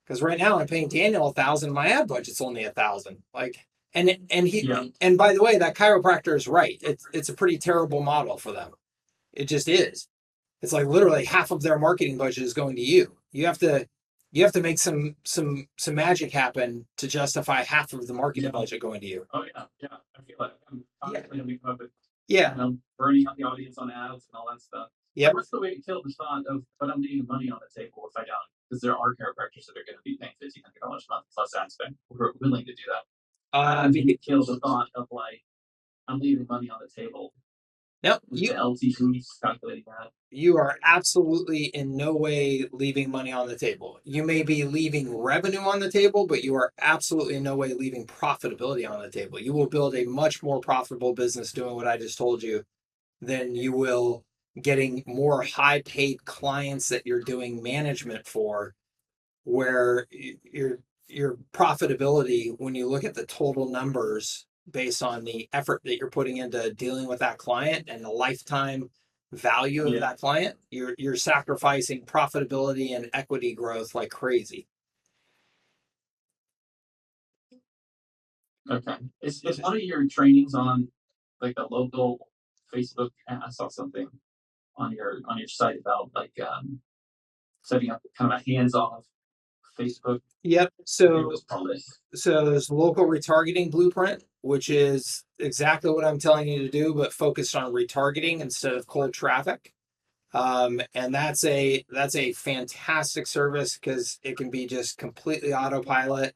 Because right now I'm paying Daniel $1,000, my ad budget's only $1,000. And by the way, that chiropractor is right. It's a pretty terrible model for them. It just is. It's like literally half of their marketing budget is going to you. You have to make some magic happen to justify half of the marketing budget going to you. Oh yeah. I feel like I'm constantly burning out the audience on ads and all that stuff. Yeah. What's the way to kill the thought of, but I'm leaving money on the table if I don't? Because there are chiropractors that are going to be paying $1,500 a month plus ad spend. We're willing to do that. It kills the thought of like, I'm leaving money on the table. Yep. The LTV calculating that. You are absolutely in no way leaving money on the table. You may be leaving revenue on the table, but you are absolutely in no way leaving profitability on the table. You will build a much more profitable business doing what I just told you than you will getting more high paid clients that you're doing management for, where your profitability, when you look at the total numbers based on the effort that you're putting into dealing with that client and the lifetime value of that client, you're sacrificing profitability and equity growth like crazy. Okay. Is one of your trainings on like the local Facebook? I saw something on your site about like setting up kind of a hands-off Facebook. Yep. It was probably So there's Local Retargeting Blueprint, which is exactly what I'm telling you to do, but focused on retargeting instead of cold traffic. And that's a fantastic service because it can be just completely autopilot,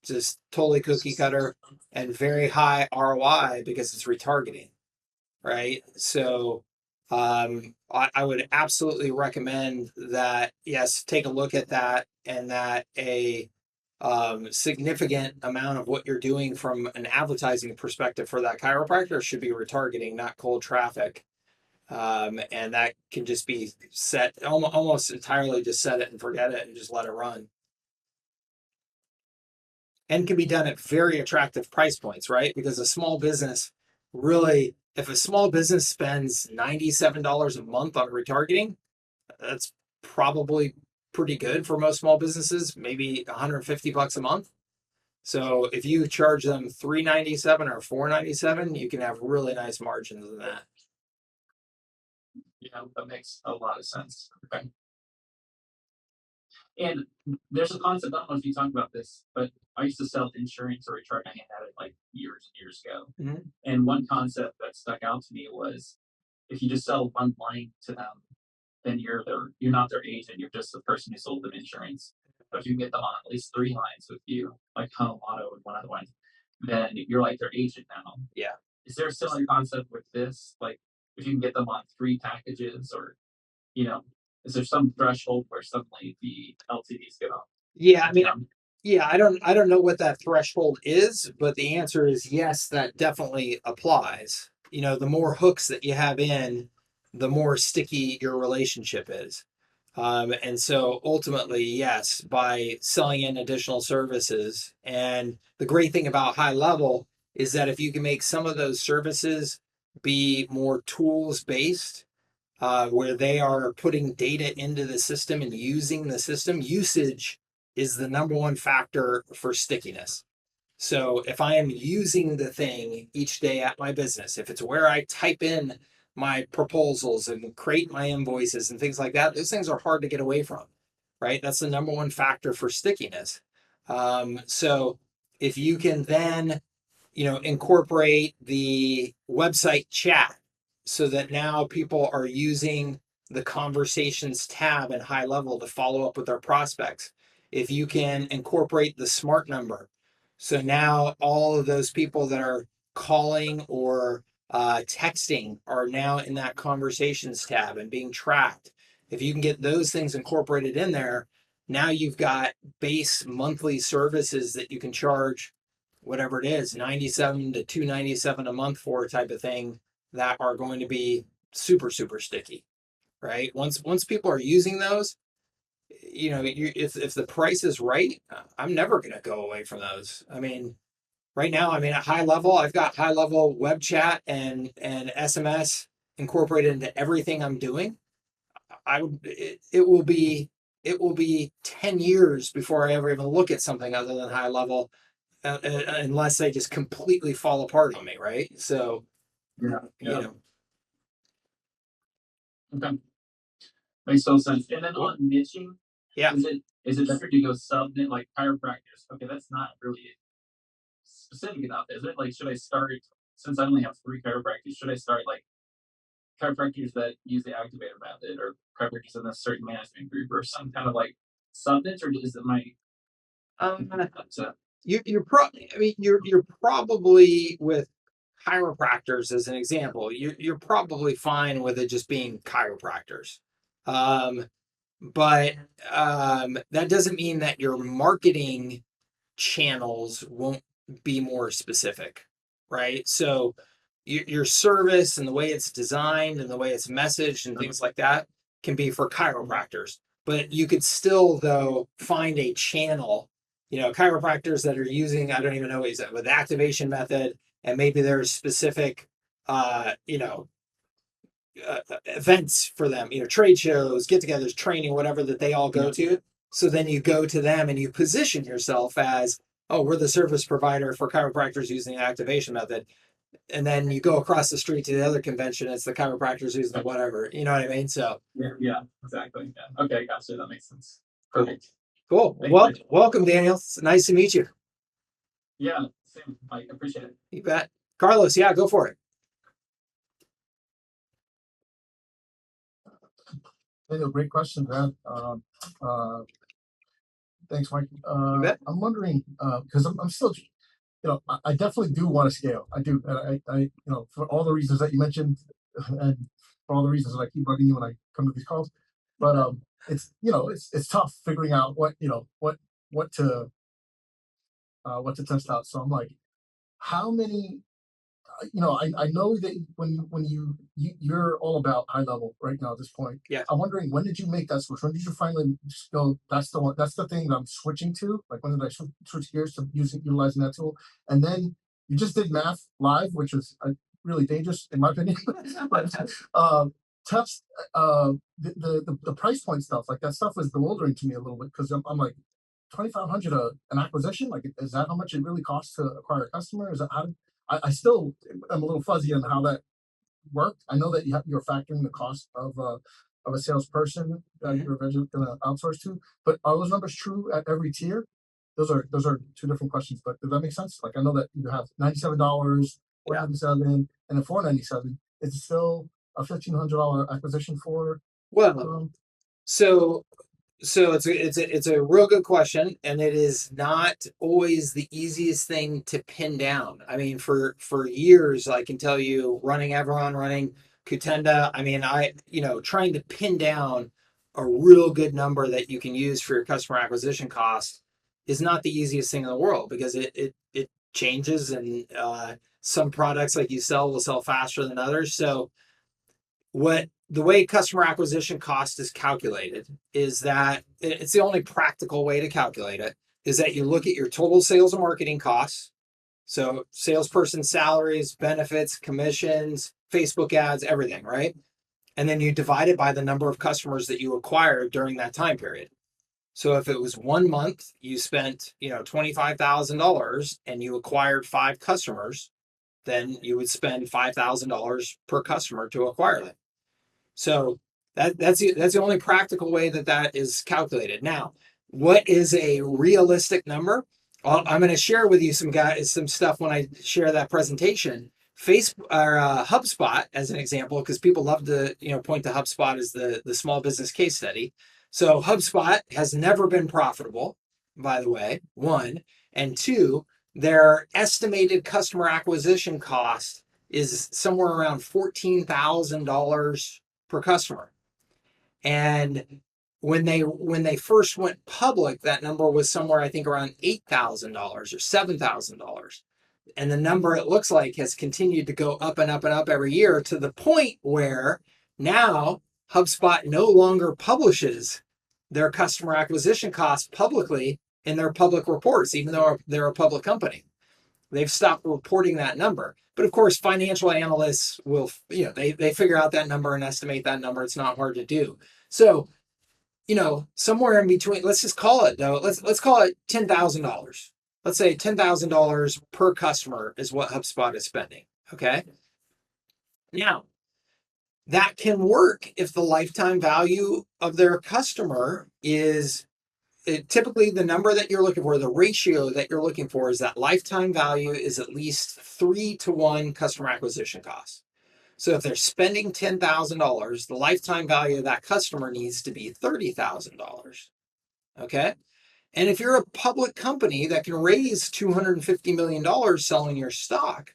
just totally cookie cutter, and very high ROI because it's retargeting, right? So I would absolutely recommend that. Yes, take a look at that, and that a significant amount of what you're doing from an advertising perspective for that chiropractor should be retargeting, not cold traffic. And that can just be set almost entirely, just set it and forget it and just let it run. And can be done at very attractive price points, right? Because a small business really, if a small business spends $97 a month on retargeting, that's probably pretty good for most small businesses, maybe $150 a month. So if you charge them $397 or $497, you can have really nice margins in that. yeah, that makes a lot of sense. Okay. And there's a concept, I don't know if you talked about this, but I used to sell insurance or recharge. I had it like years and years ago. Mhm. And one concept that stuck out to me was if you just sell one line to them, then you're not their agent, you're just the person who sold them insurance. But if you can get them on at least 3 lines with you, like home, auto, and one other one, then you're like their agent now. Yeah. Is there a similar concept with this? Like if you can get them on 3 packages or you know, is there some threshold where suddenly the LTVs get up? Yeah, I mean, yeah, I don't know what that threshold is, but the answer is yes, that definitely applies. The more hooks that you have in, the more sticky your relationship is. And so ultimately, yes, by selling in additional services. And the great thing about HighLevel is that if you can make some of those services be more tools based, where they are putting data into the system and using the system, usage is the number one factor for stickiness. So if I am using the thing each day at my business, if it's where I type in my proposals and create my invoices and things like that, those things are hard to get away from, right? That's the number one factor for stickiness. So if you can then, incorporate the website chat so that now people are using the conversations tab in HighLevel to follow up with their prospects. If you can incorporate the smart number, so now all of those people that are calling or texting are now in that conversations tab and being tracked. If you can get those things incorporated in there, now you've got base monthly services that you can charge whatever it is, 97 to 297 a month for type of thing, that are going to be super, super sticky, right? Once people are using those, if the price is right, I'm never going to go away from those. I mean, right now, I mean, at HighLevel, I've got HighLevel web chat and SMS incorporated into everything I'm doing. It will be 10 years before I ever even look at something other than HighLevel, unless they just completely fall apart on me, right? So, Yeah. you know, Okay. Makes total sense. And then on niching, yeah. is it better to go subnet like chiropractors? Okay, that's not really specific enough, is it? Like, should I start since I only have 3 chiropractors? Should I start like chiropractors that use the activator method, or chiropractors in a certain management group, or some kind of like subnets, or is it my Um, so, I mean, you're probably with chiropractors as an example. You're probably fine with it just being chiropractors. Um, but that doesn't mean that your marketing channels won't be more specific, right? So your service and the way it's designed and the way it's messaged and things like that can be for chiropractors. But you could still, though, find a channel, chiropractors that are using, I don't even know what is that, with activation method, and maybe there's specific, events for them, trade shows, get togethers, training, whatever that they all go to. So then you go to them and you position yourself as oh, we're the service provider for chiropractors using the activation method. And then you go across the street to the other convention, it's the chiropractors using the whatever. You know what I mean? So Yeah, exactly. Yeah. Okay, gotcha. That makes sense. Perfect. cool. Thank Well, you. welcome, Daniel. It's nice to meet you. Yeah, same. Mike, appreciate it. You bet. Carlos, yeah, go for it. Hey, no, great question, man. Thanks, Mike. You bet. I'm wondering because I'm still, I definitely do want to scale. I do, and for all the reasons that you mentioned, and for all the reasons that I keep bugging you when I come to these calls. But it's tough figuring out what to what to test out. So I'm like, how many I know that you're all about high level right now at this point. Yeah. I'm wondering, when did you make that switch? When did you finally just go, that's the one, that's the thing that I'm switching to? Like, when did I switch gears to utilizing that tool? And then you just did math live, which was really dangerous in my opinion. But test the price point stuff, like that stuff was bewildering to me a little bit, because I'm like, 2,500 an acquisition, like, is that how much it really costs to acquire a customer? Is that how I still am a little fuzzy on how that worked. I know that you're factoring the cost of a salesperson that you're eventually going to outsource to, but are those numbers true at every tier? Those are two different questions, but does that make sense? Like, I know that you have $97, $497, and then $497. Is it still a $1,500 acquisition for? Well, so it's a real good question, and it is not always the easiest thing to pin down. I mean, for years, I can tell you, running Everon, running Kutenda, I mean, trying to pin down a real good number that you can use for your customer acquisition cost is not the easiest thing in the world, because it changes, and some products like you sell will sell faster than others. So the way customer acquisition cost is calculated is that it's the only practical way to calculate it, is that you look at your total sales and marketing costs. So salesperson salaries, benefits, commissions, Facebook ads, everything, right? And then you divide it by the number of customers that you acquired during that time period. So if it was 1 month, you spent, $25,000 and you acquired 5 customers, then you would spend $5,000 per customer to acquire them. So that's the only practical way that is calculated. Now, what is a realistic number? I'm going to share with you some stuff when I share that presentation. Facebook or HubSpot as an example, because people love to point to HubSpot as the small business case study. So HubSpot has never been profitable, by the way. 1, and 2, their estimated customer acquisition cost is somewhere around $14,000 per customer. And when they first went public, that number was somewhere, I think, around $8,000 or $7,000. And the number, it looks like, has continued to go up and up and up every year, to the point where now HubSpot no longer publishes their customer acquisition costs publicly in their public reports, even though they're a public company. They've stopped reporting that number. But of course, financial analysts will, they figure out that number and estimate that number. It's not hard to do. So, somewhere in between, let's just call it, though, let's call it $10,000. Let's say $10,000 per customer is what HubSpot is spending. Okay. Now, that can work if the lifetime value of their customer is typically the number that you're looking for, the ratio that you're looking for, is that lifetime value is at least 3-to-1 customer acquisition cost. So if they're spending $10,000, the lifetime value of that customer needs to be $30,000. Okay. And if you're a public company that can raise $250 million selling your stock,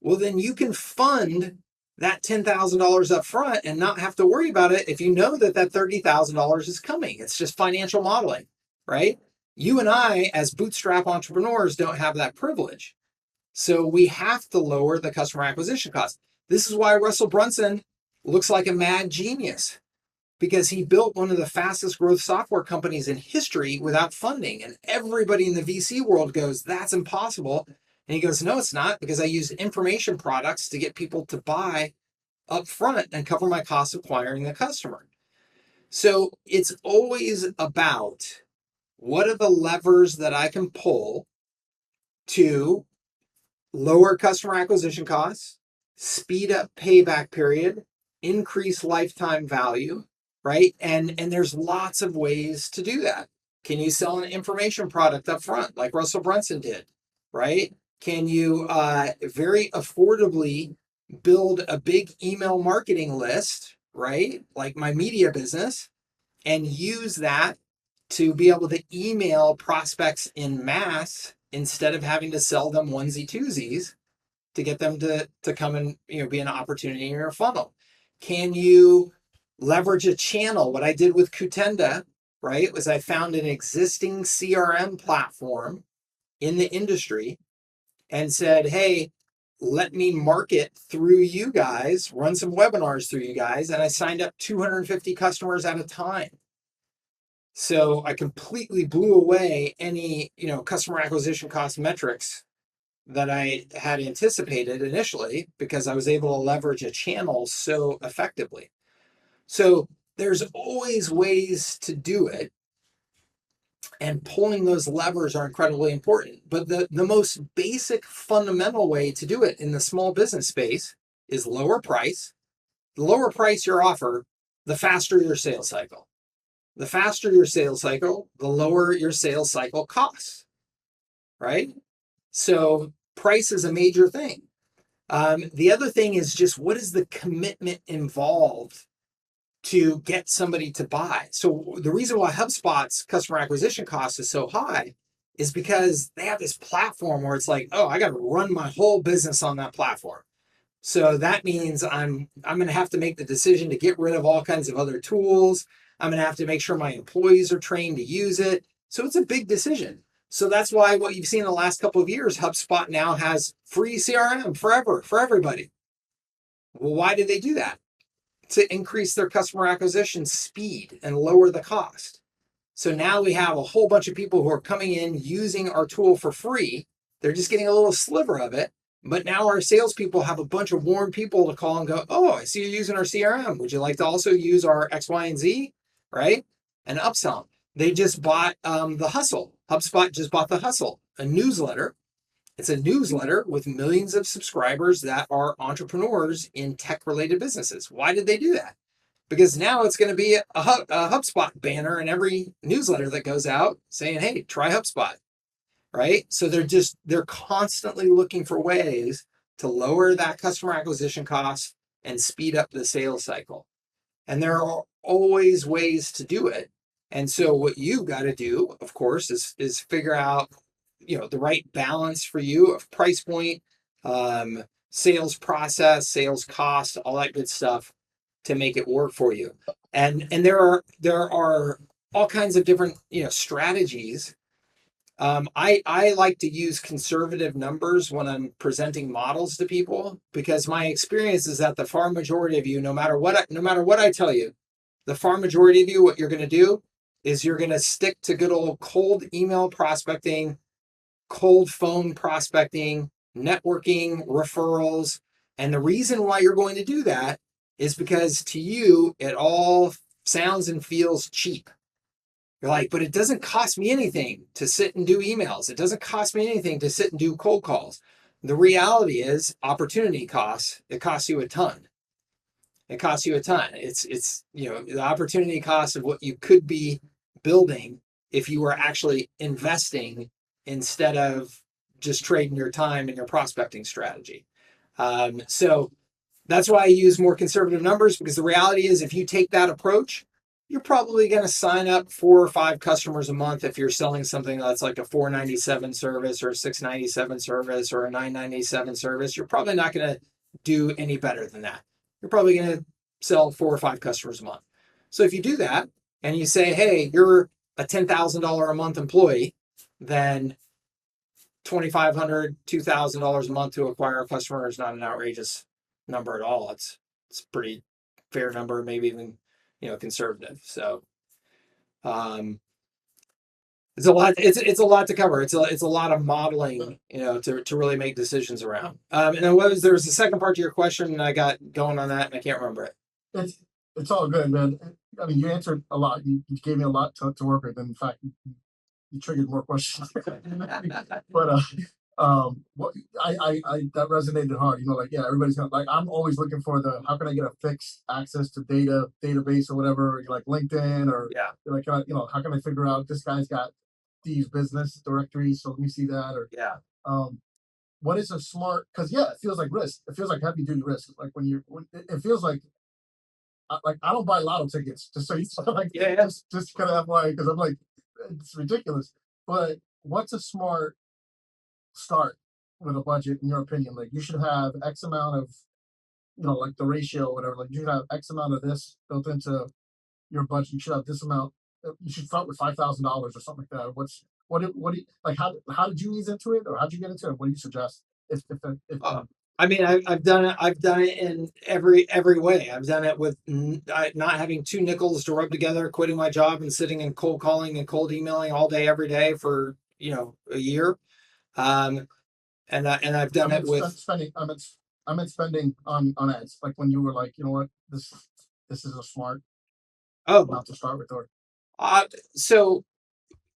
well, then you can fund that $10,000 up front and not have to worry about it if you know that $30,000 is coming. It's just financial modeling, right? You and I, as bootstrap entrepreneurs, don't have that privilege. So we have to lower the customer acquisition cost. This is why Russell Brunson looks like a mad genius, because he built one of the fastest growth software companies in history without funding. And everybody in the VC world goes, that's impossible. And he goes, no, it's not, because I use information products to get people to buy up front and cover my costs of acquiring the customer. So it's always about, what are the levers that I can pull to lower customer acquisition costs, speed up payback period, increase lifetime value, right? And there's lots of ways to do that. Can you sell an information product up front like Russell Brunson did, right? Can you very affordably build a big email marketing list, right? Like my media business, and use that to be able to email prospects in mass instead of having to sell them onesie twosies to get them to come and be an opportunity in your funnel. Can you leverage a channel? What I did with Kutenda, right, was I found an existing CRM platform in the industry and said, hey, let me market through you guys, run some webinars through you guys. And I signed up 250 customers at a time. So I completely blew away any, customer acquisition cost metrics that I had anticipated initially because I was able to leverage a channel so effectively. So there's always ways to do it, and pulling those levers are incredibly important. But the most basic fundamental way to do it in the small business space is lower price. The lower price your offer, the faster your sales cycle. The faster your sales cycle, the lower your sales cycle costs, right? So price is a major thing. The other thing is just what is the commitment involved to get somebody to buy? So the reason why HubSpot's customer acquisition cost is so high is because they have this platform where it's like, oh, I got to run my whole business on that platform. So that means I'm going to have to make the decision to get rid of all kinds of other tools. I'm going to have to make sure my employees are trained to use it. So it's a big decision. So that's why what you've seen in the last couple of years, HubSpot now has free CRM forever for everybody. Well, why did they do that? To increase their customer acquisition speed and lower the cost. So now we have a whole bunch of people who are coming in using our tool for free. They're just getting a little sliver of it. But now our salespeople have a bunch of warm people to call and go, oh, I see you're using our CRM. Would you like to also use our X, Y, and Z? Right? And upsell. They just bought the Hustle. HubSpot just bought the Hustle, a newsletter. It's a newsletter with millions of subscribers that are entrepreneurs in tech-related businesses. Why did they do that? Because now it's going to be a HubSpot banner in every newsletter that goes out saying, hey, try HubSpot. Right? So they're constantly looking for ways to lower that customer acquisition cost and speed up the sales cycle. And there are always ways to do it. And so what you've got to do, of course, is figure out, the right balance for you of price point, sales process, sales cost, all that good stuff to make it work for you. And there are all kinds of different, strategies. I like to use conservative numbers when I'm presenting models to people because my experience is that the far majority of you, no matter what I tell you, the far majority of you, what you're going to do is you're going to stick to good old cold email prospecting, cold phone prospecting, networking, referrals. And the reason why you're going to do that is because to you, it all sounds and feels cheap. You're like, but it doesn't cost me anything to sit and do emails. It doesn't cost me anything to sit and do cold calls. The reality is opportunity costs. It costs you a ton. It costs you a ton. It's the opportunity cost of what you could be building if you were actually investing instead of just trading your time and your prospecting strategy. So that's why I use more conservative numbers, because the reality is if you take that approach, you're probably going to sign up 4 or 5 customers a month if you're selling something that's like a $497 service or a $697 service or a $997 service. You're probably not going to do any better than that. You're probably going to sell 4 or 5 customers a month. So if you do that and you say, hey, you're a $10,000 a month employee, then $2,500, $2,000 a month to acquire a customer is not an outrageous number at all. It's a pretty fair number, maybe even conservative. So it's a lot. It's a lot to cover. It's a lot of modeling, to really make decisions around. And then there was the second part to your question, and I got going on that, and I can't remember it. It's all good, man. I mean, you answered a lot. You gave me a lot to work with. And in fact, you triggered more questions. But what I that resonated hard. You know, like yeah, everybody's gonna like. I'm always looking for the how can I get a fixed access to database or whatever, like LinkedIn or Yeah. like you know how can I figure out this guy's got these business directories, so let me see that or Yeah. what is a smart? Because yeah, it feels like risk. It feels like heavy duty risk. Like when it feels like I don't buy lotto tickets just so you like Yeah. just kind of FYI because I'm like it's ridiculous. But what's a smart start with a budget in your opinion? Like you should have X amount of you know like the ratio or whatever. Like you should have X amount of this built into your budget. You should have this amount. You should start with $5,000 or something like that. What do you like? How did you ease into it, or how did you get into it? What do you suggest? If I mean, I've done it. I've done it in every way. I've done it with not having two nickels to rub together, quitting my job and sitting and cold calling and cold emailing all day, every day for a year. And I've done it with spending. I meant spending on ads. Like when you were like, you know what, this is a smart amount to start with, or so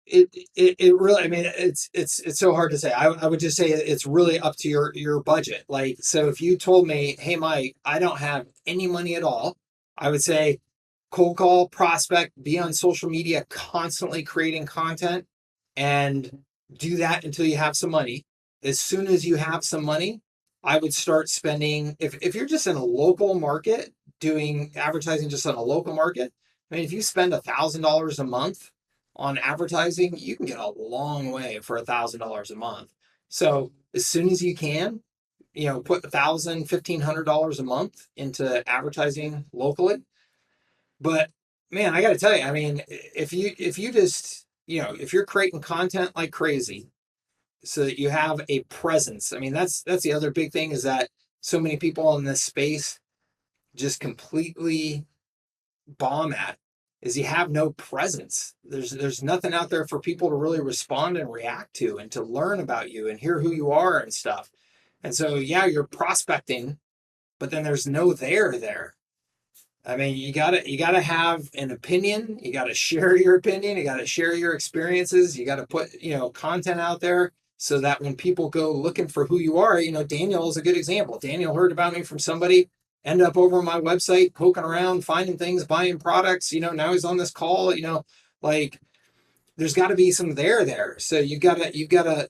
it really, I mean, it's so hard to say. I would just say it's really up to your budget. Like, so if you told me, hey Mike, I don't have any money at all, I would say cold call, prospect, be on social media, constantly creating content, and do that until you have some money. As soon as you have some money, I would start spending. If you're just in a local market doing advertising just on a local market, I mean, if you spend $1,000 a month on advertising, you can get a long way for $1,000 a month. So as soon as you can, put $1,000, $1,500 a month into advertising locally. But man, I got to tell you, I mean, if you just, if you're creating content like crazy so that you have a presence, I mean, that's the other big thing is that so many people in this space just completely bomb at is you have no presence. There's nothing out there for people to really respond and react to and to learn about you and hear who you are and stuff. And so, yeah, you're prospecting, but then there's no there. I mean, you gotta have an opinion. You gotta share your opinion. You gotta share your experiences. You gotta put, content out there so that when people go looking for who you are, Daniel is a good example. Daniel heard about me from somebody, end up over on my website, poking around, finding things, buying products. Now he's on this call. Like there's got to be some there. So you gotta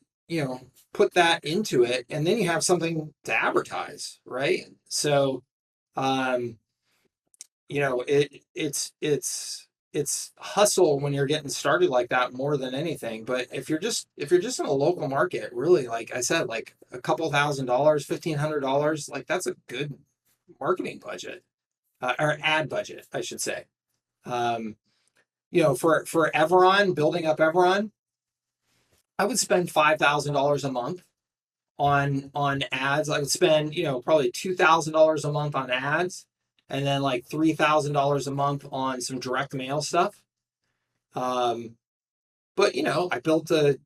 put that into it, and then you have something to advertise, right? So it's hustle when you're getting started like that more than anything. But if you're just in a local market, really, like I said, like a couple $1,000, $1,500, like that's a good marketing budget, or ad budget, I should say. For Everon, building up Everon, I would spend $5,000 a month on ads. I would spend, probably $2,000 a month on ads, and then like $3,000 a month on some direct mail stuff. But I built a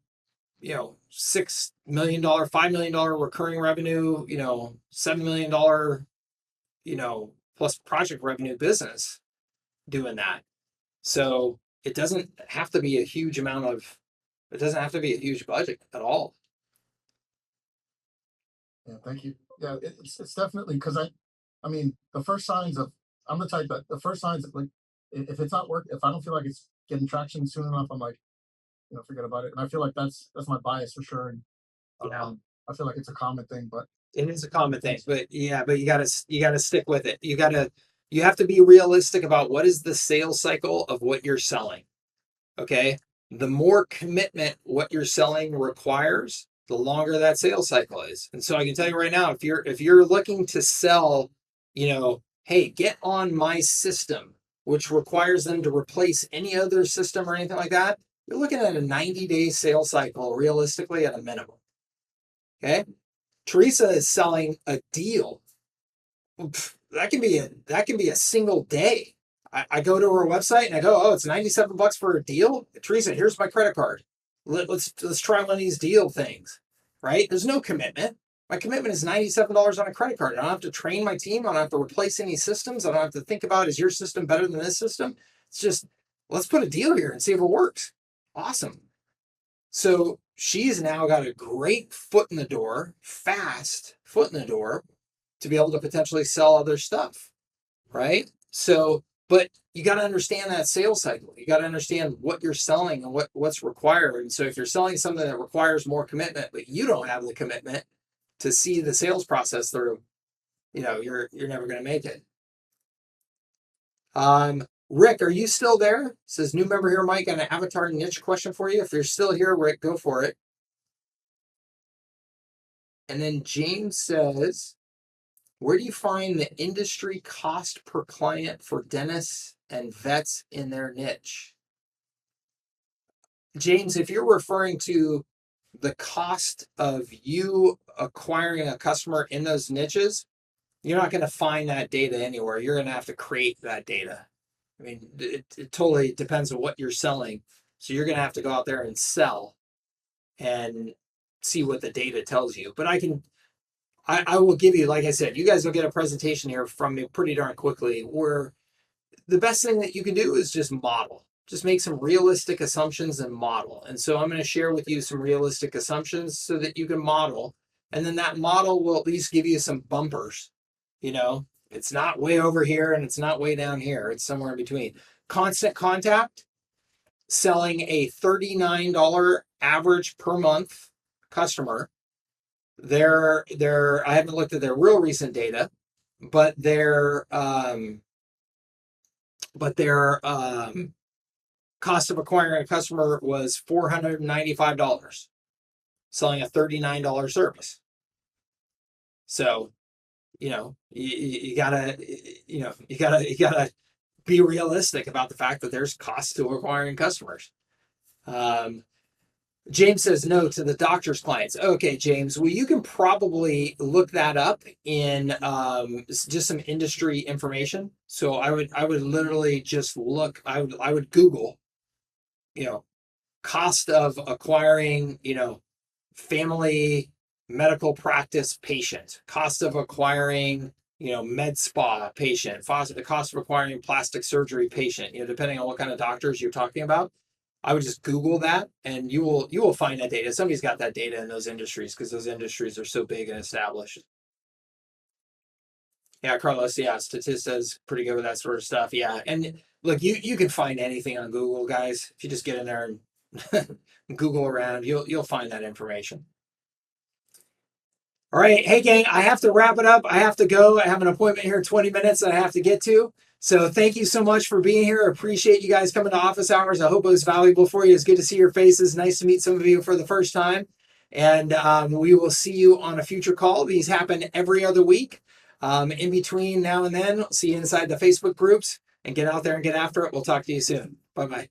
$6 million, $5 million recurring revenue, $7 million, plus project revenue business doing that. So it doesn't have to be a huge budget at all. yeah, thank you. Yeah, it's definitely because I mean the first signs of I'm the type that the first signs of like if it's not work if I don't feel like it's getting traction soon enough I'm like forget about it and I feel like that's my bias for sure and I feel like it's a common thing but it is a common thing, but you gotta stick with it. You have to be realistic about what is the sales cycle of what you're selling. Okay. The more commitment what you're selling requires, the longer that sales cycle is. And so I can tell you right now, if you're looking to sell, hey, get on my system, which requires them to replace any other system or anything like that, you're looking at a 90-day sales cycle realistically at a minimum. Okay. Teresa is selling a deal. That can be a single day. I go to her website and I go, oh, it's $97 for a deal. Teresa, here's my credit card. Let's try one of these deal things, right? There's no commitment. My commitment is $97 on a credit card. I don't have to train my team. I don't have to replace any systems. I don't have to think about, is your system better than this system? It's just, let's put a deal here and see if it works. Awesome. So she's now got a great foot in the door, fast foot in the door, to be able to potentially sell other stuff, right? So, but you got to understand that sales cycle. You got to understand what you're selling and what's required. And so if you're selling something that requires more commitment, but you don't have the commitment to see the sales process through, you're never going to make it. Rick, are you still there? Says new member here, Mike, got an avatar niche question for you. If you're still here, Rick, go for it. And then James says, where do you find the industry cost per client for dentists and vets in their niche? James, if you're referring to the cost of you acquiring a customer in those niches, you're not going to find that data anywhere. You're going to have to create that data. I mean, it totally depends on what you're selling. So you're going to have to go out there and sell and see what the data tells you. But I will give you, like I said, you guys will get a presentation here from me pretty darn quickly where the best thing that you can do is just model. Just make some realistic assumptions and model. And so I'm going to share with you some realistic assumptions so that you can model. And then that model will at least give you some bumpers. It's not way over here and it's not way down here. It's somewhere in between. Constant Contact, selling a $39 average per month customer. I haven't looked at their real recent data, but their cost of acquiring a customer was $495, selling a $39 service. So, you gotta be realistic about the fact that there's costs to acquiring customers. James says no to the doctor's clients. Okay, James, well, you can probably look that up in just some industry information. So I would literally just look. I would Google, cost of acquiring, family medical practice patient, cost of acquiring, med spa patient, the cost of acquiring plastic surgery patient, depending on what kind of doctors you're talking about. I would just Google that and you will find that data. Somebody's got that data in those industries because those industries are so big and established. Yeah, Carlos, yeah, Statista's pretty good with that sort of stuff. Yeah. And look, you can find anything on Google, guys. If you just get in there and Google around, you'll find that information. All right. Hey, gang, I have to wrap it up. I have to go. I have an appointment here in 20 minutes that I have to get to. So thank you so much for being here. I appreciate you guys coming to office hours. I hope it was valuable for you. It's good to see your faces. Nice to meet some of you for the first time. And we will see you on a future call. These happen every other week. In between now and then, see you inside the Facebook groups and get out there and get after it. We'll talk to you soon. Bye-bye.